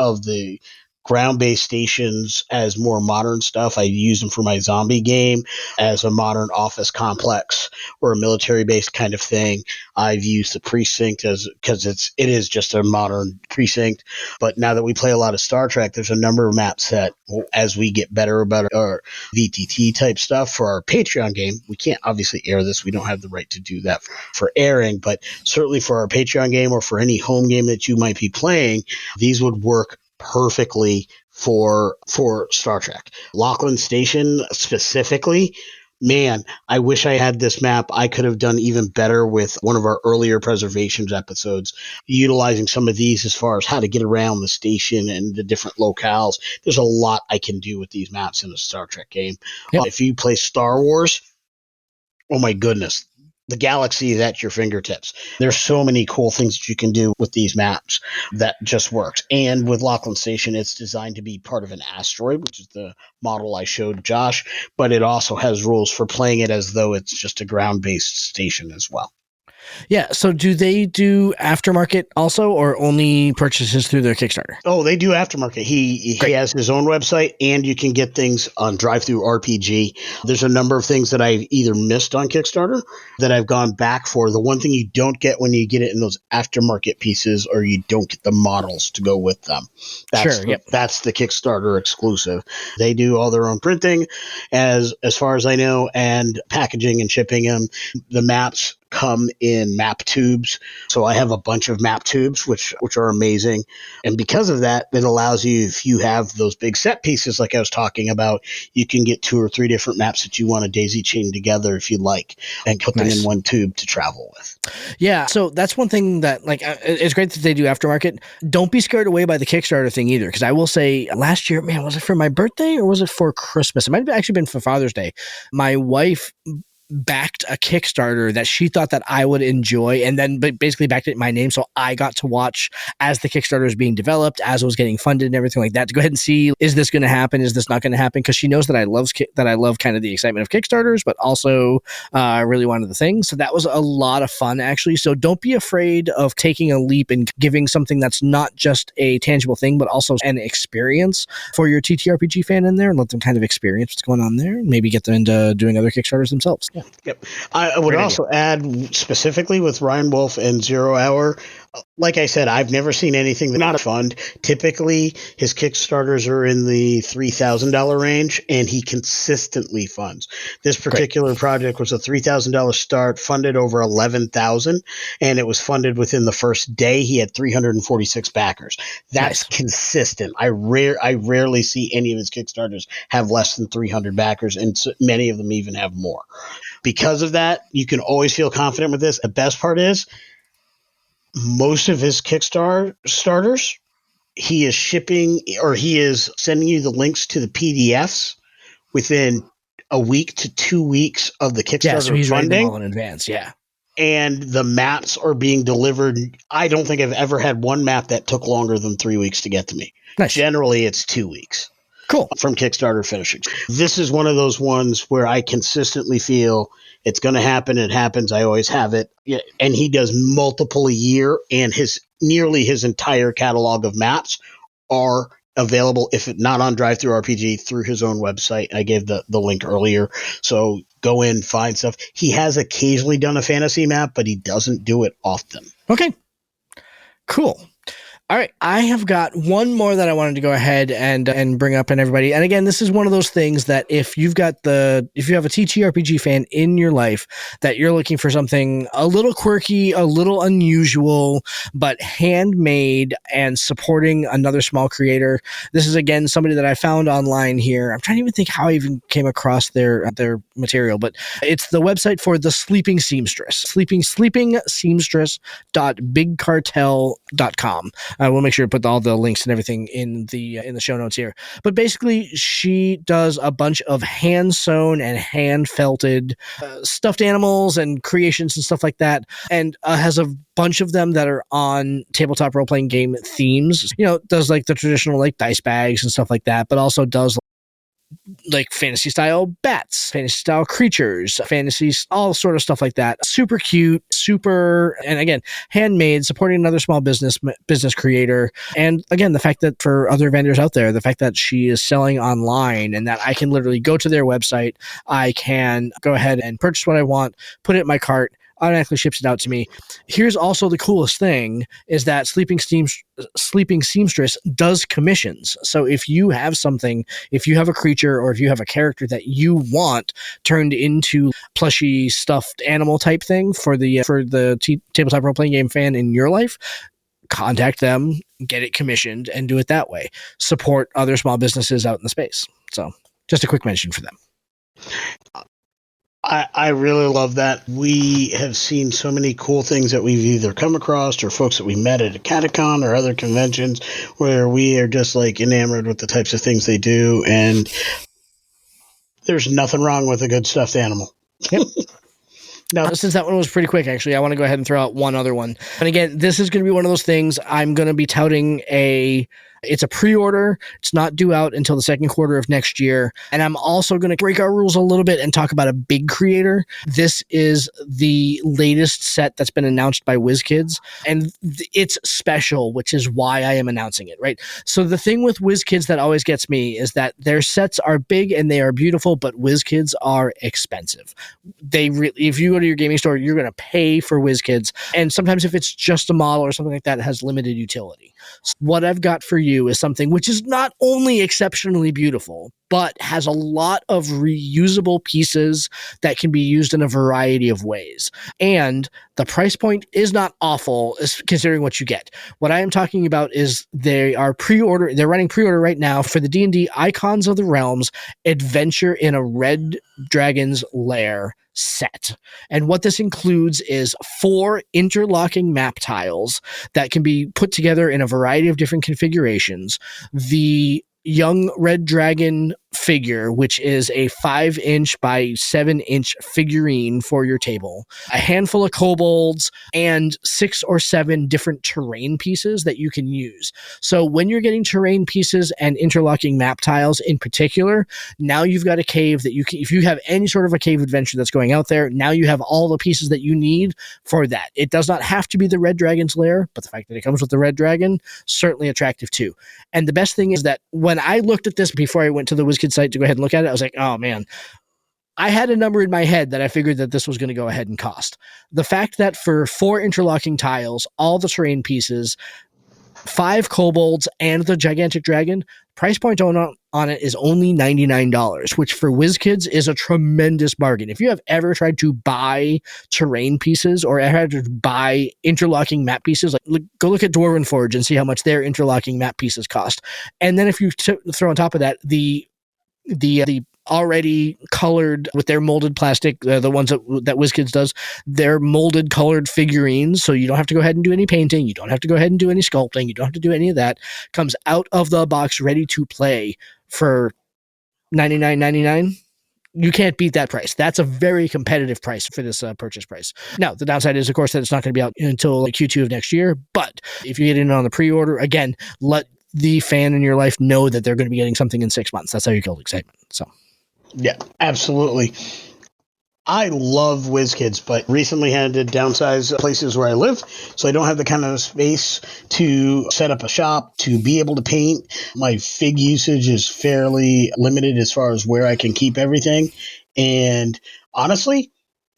ground-based stations as more modern stuff. I use them for my zombie game as a modern office complex or a military-based kind of thing. I've used the precinct because it is just a modern precinct. But now that we play a lot of Star Trek, there's a number of maps that, as we get better about our VTT type stuff for our Patreon game, we can't obviously air this. We don't have the right to do that for airing, but certainly for our Patreon game or for any home game that you might be playing, these would work perfectly for Star Trek. Lachlan Station specifically, man, I wish I had this map. I could have done even better with one of our earlier preservations episodes, utilizing some of these as far as how to get around the station and the different locales. There's a lot I can do with these maps in a Star Trek game. Yep. If you play Star Wars, oh my goodness, the galaxy is at your fingertips. There's so many cool things that you can do with these maps that just works. And with Lachlan Station, it's designed to be part of an asteroid, which is the model I showed Josh, but it also has rules for playing it as though it's just a ground-based station as well.
Yeah, so do they do aftermarket also, or only purchases through their Kickstarter?
Oh, they do aftermarket. He has his own website, and you can get things on Drive-Thru RPG. There's a number of things that I've either missed on Kickstarter that I've gone back for. The one thing you don't get when you get it in those aftermarket pieces, or you don't get the models to go with them. That's the Kickstarter exclusive. They do all their own printing, as far as I know, and packaging and shipping them. The maps come in map tubes. So I have a bunch of map tubes, which are amazing. And because of that, it allows you, if you have those big set pieces like I was talking about, you can get 2 or 3 different maps that you want to daisy chain together if you like, and put them in one tube to travel with.
Yeah, so that's one thing that, like, it's great that they do aftermarket. Don't be scared away by the Kickstarter thing either, because I will say last year, man, was it for my birthday or was it for Christmas? It might have actually been for Father's Day. My wife backed a Kickstarter that she thought that I would enjoy, and then basically backed it in my name, so I got to watch as the Kickstarter was being developed, as it was getting funded and everything like that, to go ahead and see, is this going to happen, is this not going to happen, because she knows that I love kind of the excitement of Kickstarters, but also really wanted the thing. So that was a lot of fun, actually. So don't be afraid of taking a leap and giving something that's not just a tangible thing, but also an experience for your TTRPG fan in there, and let them kind of experience what's going on there, and maybe get them into doing other Kickstarters themselves. Yeah.
Yep. I would also add, specifically with Ryan Wolf and Zero Hour, like I said, I've never seen anything that's not a fund. Typically, his Kickstarters are in the $3,000 range, and he consistently funds. This particular project was a $3,000 start, funded over $11,000, and it was funded within the first day. He had 346 backers. That's consistent. I rarely see any of his Kickstarters have less than 300 backers, and many of them even have more. Because of that, you can always feel confident with this. The best part is, most of his Kickstarters, he is shipping, or he is sending you the links to the PDFs within a week to 2 weeks of the Kickstarter
so he's
funding.
writing them all in advance,
and the maps are being delivered. I don't think I've ever had one map that took longer than 3 weeks to get to me. Generally, it's 2 weeks.
Cool.
From Kickstarter finishing. This is one of those ones where I consistently feel it's going to happen. It happens. I always have it. Yeah. And he does multiple a year, and nearly his entire catalog of maps are available, if not on DriveThruRPG, through his own website. I gave the link earlier. So go in, find stuff. He has occasionally done a fantasy map, but he doesn't do it often.
Okay. Cool. All right, I have got one more that I wanted to go ahead and bring up, and everybody. And again, this is one of those things that if you have a TTRPG fan in your life that you're looking for something a little quirky, a little unusual, but handmade and supporting another small creator. This is, again, somebody that I found online here. I'm trying to even think how I even came across their material, but it's the website for the Sleeping Seamstress, sleeping seamstress.bigcartel.com. We'll make sure to put all the links and everything in the show notes here. But basically, she does a bunch of hand-sewn and hand-felted stuffed animals and creations and stuff like that, and has a bunch of them that are on tabletop role-playing game themes. Does like the traditional like dice bags and stuff like that, but also does like fantasy style bats, fantasy style creatures, all sort of stuff like that. Super cute, and again, handmade, supporting another small business creator. And again, the fact that for other vendors out there, the fact that she is selling online and that I can literally go to their website, I can go ahead and purchase what I want, put it in my cart, automatically ships it out to me. Here's also the coolest thing is that Sleeping Seamstress does commissions. So if you have a creature or if you have a character that you want turned into plushy stuffed animal type thing for the tabletop role playing game fan in your life, contact them, get it commissioned, and do it that way. Support other small businesses out in the space. So just a quick mention for them.
I really love that. We have seen so many cool things that we've either come across or folks that we met at a catacon or other conventions where we are just like enamored with the types of things they do. And there's nothing wrong with a good stuffed animal.
Yep. Now, since that one was pretty quick, actually, I want to go ahead and throw out one other one. And again, this is going to be one of those things I'm going to be touting it's a pre-order. It's not due out until the second quarter of next year. And I'm also going to break our rules a little bit and talk about a big creator. This is the latest set that's been announced by WizKids. And it's special, which is why I am announcing it, right? So the thing with WizKids that always gets me is that their sets are big and they are beautiful, but WizKids are expensive. If you go to your gaming store, you're going to pay for WizKids. And sometimes if it's just a model or something like that, it has limited utility. So what I've got for you is something which is not only exceptionally beautiful, but has a lot of reusable pieces that can be used in a variety of ways. And the price point is not awful considering what you get. What I am talking about is they're running pre-order right now for the D&D Icons of the Realms Adventure in a Red Dragon's Lair set. And what this includes is 4 interlocking map tiles that can be put together in a variety of different configurations. The young red dragon figure, which is a 5-inch by 7-inch figurine for your table, a handful of kobolds, and 6 or 7 different terrain pieces that you can use. So when you're getting terrain pieces and interlocking map tiles in particular, now you've got a cave that you can, if you have any sort of a cave adventure that's going out there, now you have all the pieces that you need for that. It does not have to be the red dragon's lair, but the fact that it comes with the red dragon, certainly attractive too. And the best thing is that when I looked at this before I went to the WizKids site to go ahead and look at it, I was like, oh man, I had a number in my head that I figured that this was going to go ahead and cost. The fact that for 4 interlocking tiles, all the terrain pieces, 5 kobolds, and the gigantic dragon, price point on it is only $99, which for WizKids is a tremendous bargain. If you have ever tried to buy terrain pieces or ever had to buy interlocking map pieces, go look at Dwarven Forge and see how much their interlocking map pieces cost. And then if you throw on top of that the already colored with their molded plastic, the ones that WizKids does, they're molded colored figurines, so you don't have to go ahead and do any painting, you don't have to go ahead and do any sculpting, you don't have to do any of that. Comes out of the box ready to play for $99.99. You can't beat that price. That's a very competitive price for this purchase price. Now, the downside is, of course, that it's not going to be out until Q2 of next year, but if you get in on the pre-order, again, let the fan in your life know that they're going to be getting something in 6 months. That's how you build excitement. So,
yeah, absolutely. I love WizKids, but recently had to downsize places where I live, so I don't have the kind of space to set up a shop, to be able to paint. My fig usage is fairly limited as far as where I can keep everything. And honestly,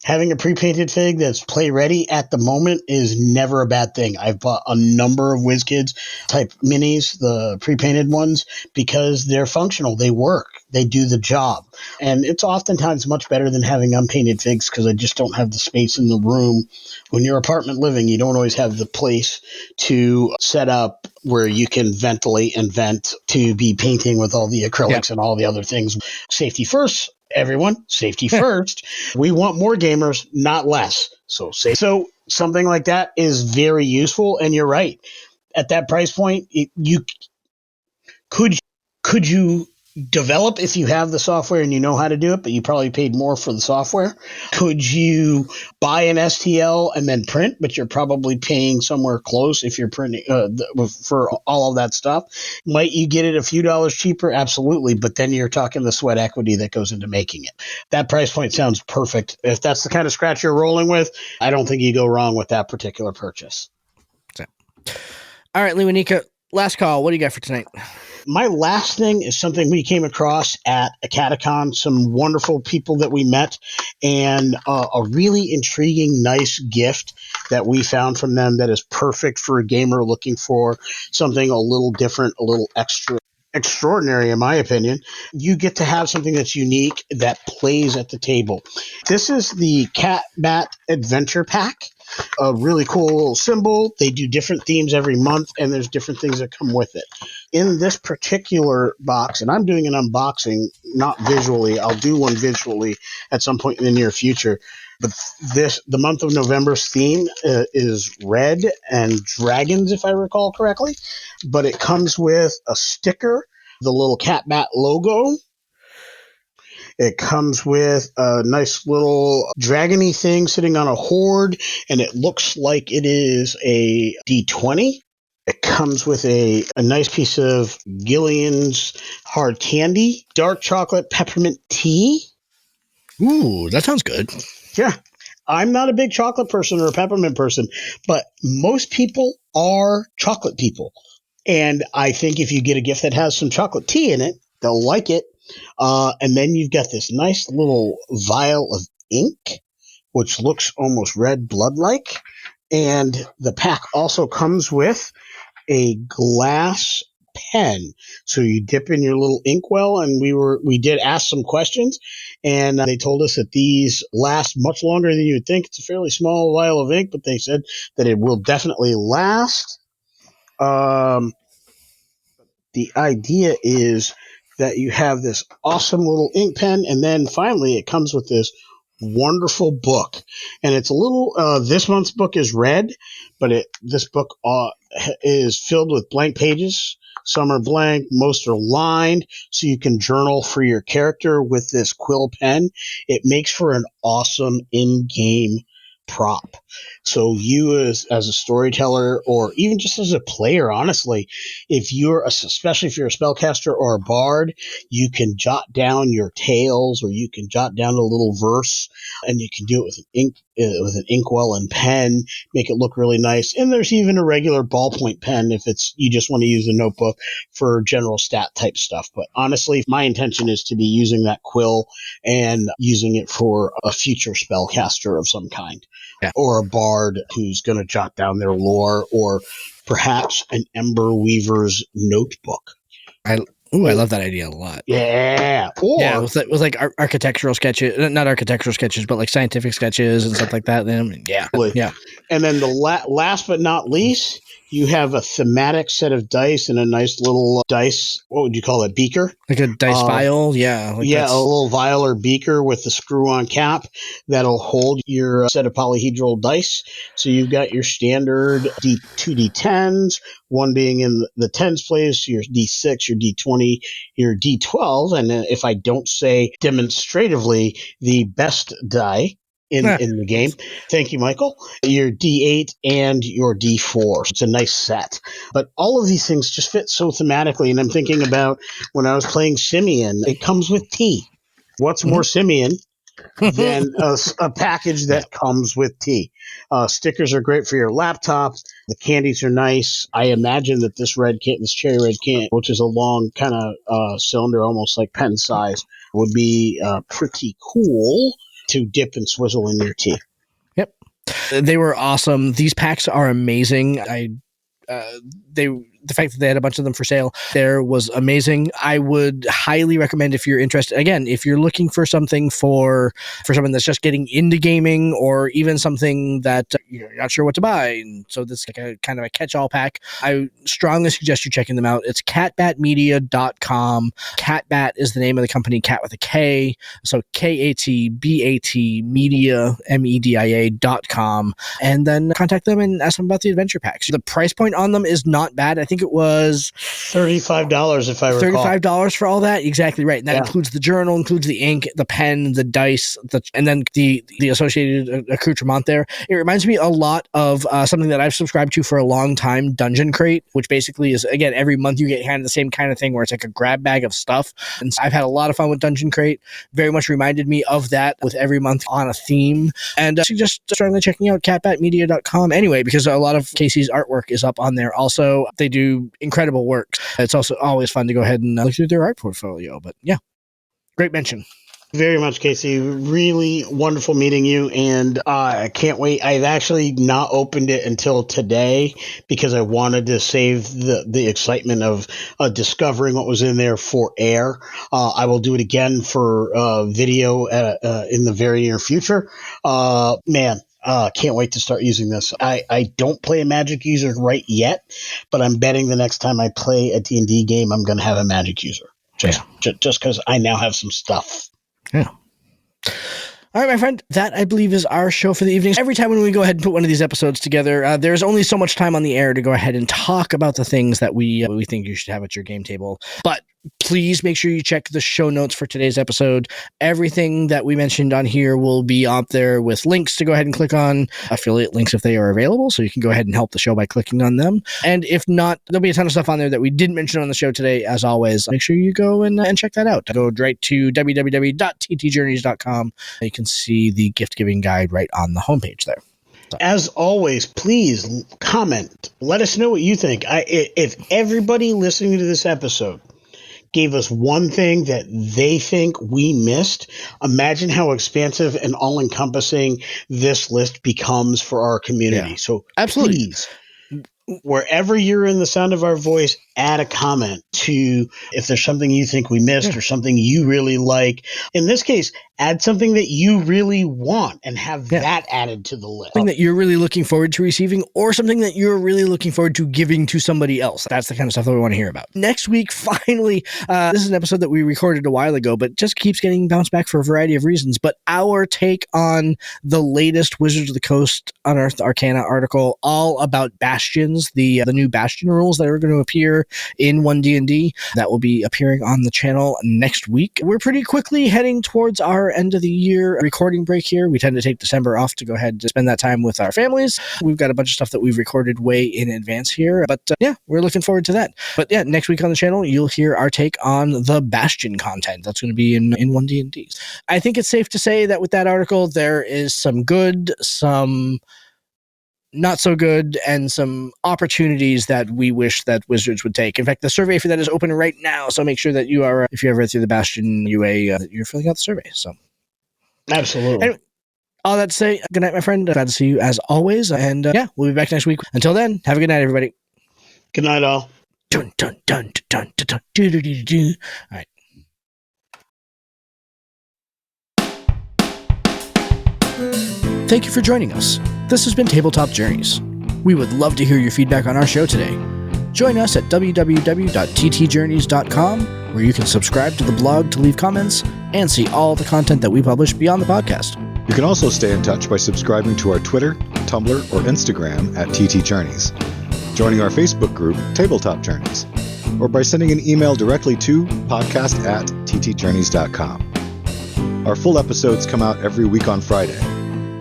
having a pre-painted fig that's play ready at the moment is never a bad thing. I've bought a number of WizKids type minis, the pre-painted ones, because they're functional. They work. They do the job. And it's oftentimes much better than having unpainted figs because I just don't have the space in the room. When you're apartment living, you don't always have the place to set up where you can ventilate and vent to be painting with all the acrylics and all the other things. Safety first. Everyone, safety first. We want more gamers, not less. So something like that is very useful. And you're right. At that price point, could you develop if you have the software and you know how to do it, but you probably paid more for the software? Could you buy an STL and then print, but you're probably paying somewhere close if you're printing for all of that stuff? Might you get it a few dollars cheaper? Absolutely. But then you're talking the sweat equity that goes into making it. That price point sounds perfect. If that's the kind of scratch you're rolling with, I don't think you go wrong with that particular purchase.
All right, Lewanika, last call. What do you got for tonight?
My last thing is something we came across at a catacon, some wonderful people that we met, and a really intriguing, nice gift that we found from them that is perfect for a gamer looking for something a little different, a little extraordinary, in my opinion. You get to have something that's unique that plays at the table. This is the Cat Bat Adventure Pack. A really cool little symbol. They do different themes every month, and there's different things that come with it. In this particular box, and I'm doing an unboxing, not visually. I'll do one visually at some point in the near future. But the month of November's theme is red and dragons, if I recall correctly. But it comes with a sticker, the little Cat Bat logo. It comes with a nice little dragony thing sitting on a hoard, and it looks like it is a D20. It comes with a nice piece of Gillian's hard candy, dark chocolate peppermint tea.
Ooh, that sounds good.
Yeah. I'm not a big chocolate person or a peppermint person, but most people are chocolate people. And I think if you get a gift that has some chocolate tea in it, they'll like it. And then you've got this nice little vial of ink, which looks almost red blood-like. And the pack also comes with a glass pen. So you dip in your little inkwell, and we did ask some questions, and they told us that these last much longer than you would think. It's a fairly small vial of ink, but they said that it will definitely last. The idea is that you have this awesome little ink pen, and then finally it comes with this wonderful book. And it's a little, this month's book is red, but this book is filled with blank pages. Some are blank, most are lined, so you can journal for your character with this quill pen. It makes for an awesome in-game prop. So you as a storyteller, or even just as a player, honestly, especially if you're a spellcaster or a bard, you can jot down your tales, or you can jot down a little verse, and you can do it with an inkwell and pen, make it look really nice. And there's even a regular ballpoint pen if you just want to use a notebook for general stat type stuff. But honestly, my intention is to be using that quill and using it for a future spellcaster of some kind. Yeah. Or a bard who's going to jot down their lore, or perhaps an Ember Weaver's notebook.
I love that idea a lot.
Yeah.
With like architectural sketches, not architectural sketches, but like scientific sketches and stuff like that. Then yeah.
And then the last but not least, you have a thematic set of dice and a nice little dice. What would you call it? Beaker?
Like a dice vial? Yeah.
A little vial or beaker with the screw-on cap that'll hold your set of polyhedral dice. So you've got your standard 2d10s, one being in the tens place, your d6, your d20, your d12, and if I don't say demonstratively, the best die in the game. Thank you, Michael. Your D8 and your D4. It's a nice set. But all of these things just fit so thematically, and I'm thinking about when I was playing Simeon, it comes with tea. What's more Simeon than a package that comes with tea? Stickers are great for your laptop. The candies are nice. I imagine that this cherry red can, which is a long kind of cylinder, almost like pen size, would be pretty cool to dip and swizzle in your tea.
Yep. They were awesome. These packs are amazing. The fact that they had a bunch of them for sale there was amazing. I would highly recommend, if you're interested, again, if you're looking for something for someone that's just getting into gaming, or even something that you're not sure what to buy, and so this is like a kind of a catch-all pack, I strongly suggest you checking them out. It's catbatmedia.com. Catbat is the name of the company, cat with a K, so KATBAT media, MEDIA.com, and then contact them and ask them about the adventure packs. The price point on them is not bad. I think it was
$35 if I recall.
$35 for all that. Exactly right. And that includes the journal, includes the ink, the pen, the dice, and then the associated accoutrement there. It reminds me a lot of something that I've subscribed to for a long time, Dungeon Crate, which basically is, again, every month you get handed the same kind of thing where it's like a grab bag of stuff. And I've had a lot of fun with Dungeon Crate. Very much reminded me of that, with every month on a theme. And suggest strongly checking out catbatmedia.com anyway, because a lot of Casey's artwork is up on there. Also, they do incredible work. It's also always fun to go ahead and look through their art portfolio. But yeah, great mention.
Very much, Casey. Really wonderful meeting you, and I can't wait. I've actually not opened it until today because I wanted to save the excitement of discovering what was in there for air. I will do it again for video in the very near future. Can't wait to start using this. I don't play a magic user right yet, but I'm betting the next time I play a D&D game, I'm going to have a magic user. Just because I now have some stuff.
Yeah. All right, my friend, that I believe is our show for the evening. Every time when we go ahead and put one of these episodes together, there's only so much time on the air to go ahead and talk about the things that we think you should have at your game table. But please make sure you check the show notes for today's episode. Everything that we mentioned on here will be up there with links to go ahead and click on, affiliate links if they are available, so you can go ahead and help the show by clicking on them. And if not, there'll be a ton of stuff on there that we didn't mention on the show today. As always, make sure you go and check that out. Go right to www.ttjourneys.com. You can see the gift giving guide right on the homepage there. So.
As always, please comment. Let us know what you think. If everybody listening to this episode gave us one thing that they think we missed, imagine how expansive and all-encompassing this list becomes for our community. Yeah, so absolutely, please, wherever you're in the sound of our voice, add a comment to if there's something you think we missed or something you really like. In this case, add something that you really want and have that added to the list.
Something that you're really looking forward to receiving or something that you're really looking forward to giving to somebody else. That's the kind of stuff that we want to hear about. Next week, finally, this is an episode that we recorded a while ago, but just keeps getting bounced back for a variety of reasons. But our take on the latest Wizards of the Coast Unearthed Arcana article, all about bastions, the new bastion rules that are going to appear in 1D&D, that will be appearing on the channel next week. We're pretty quickly heading towards our end of the year recording break here. We tend to take December off to go ahead and spend that time with our families. We've got a bunch of stuff that we've recorded way in advance here, but we're looking forward to that. But next week on the channel, you'll hear our take on the bastion content that's going to be in 1D&D. I think it's safe to say that with that article, there is some good, some not so good, and some opportunities that we wish that Wizards would take. In fact, the survey for that is open right now, so make sure that you are, if you have read through the Bastion UA, that you're filling out the survey. So,
absolutely.
Anyway, all that to say, good night, my friend. Glad to see you as always, and we'll be back next week. Until then, have a good night, everybody.
Good night, all.
Dun, dun, dun, dun, dun, dun, dun, dun, dun, dun. All right. Thank you for joining us. This has been Tabletop Journeys. We would love to hear your feedback on our show today. Join us at www.ttjourneys.com, where you can subscribe to the blog to leave comments and see all the content that we publish beyond the podcast.
You can also stay in touch by subscribing to our Twitter, Tumblr, or Instagram at TT Journeys, joining our Facebook group, Tabletop Journeys, or by sending an email directly to podcast@ttjourneys.com. Our full episodes come out every week on Friday,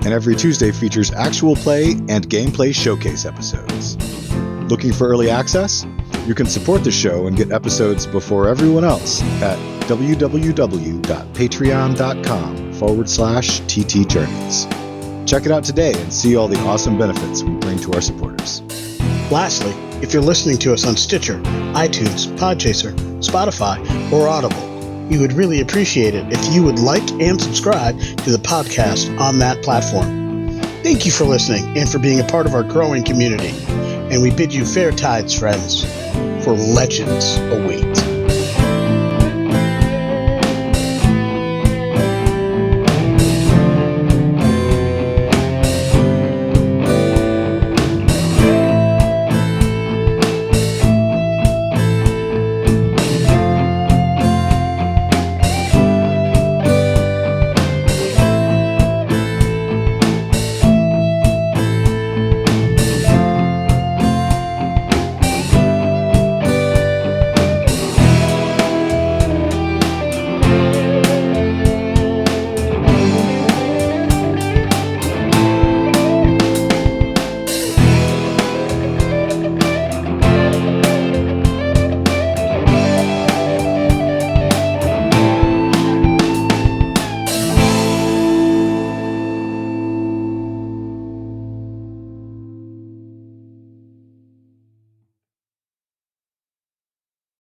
and every Tuesday features actual play and gameplay showcase episodes. Looking for early access? You can support the show and get episodes before everyone else at www.patreon.com/TT Journeys. Check it out today and see all the awesome benefits we bring to our supporters.
Lastly, if you're listening to us on Stitcher, iTunes, Podchaser, Spotify, or Audible, we would really appreciate it if you would like and subscribe to the podcast on that platform. Thank you for listening and for being a part of our growing community. And we bid you fair tides, friends, for legends await.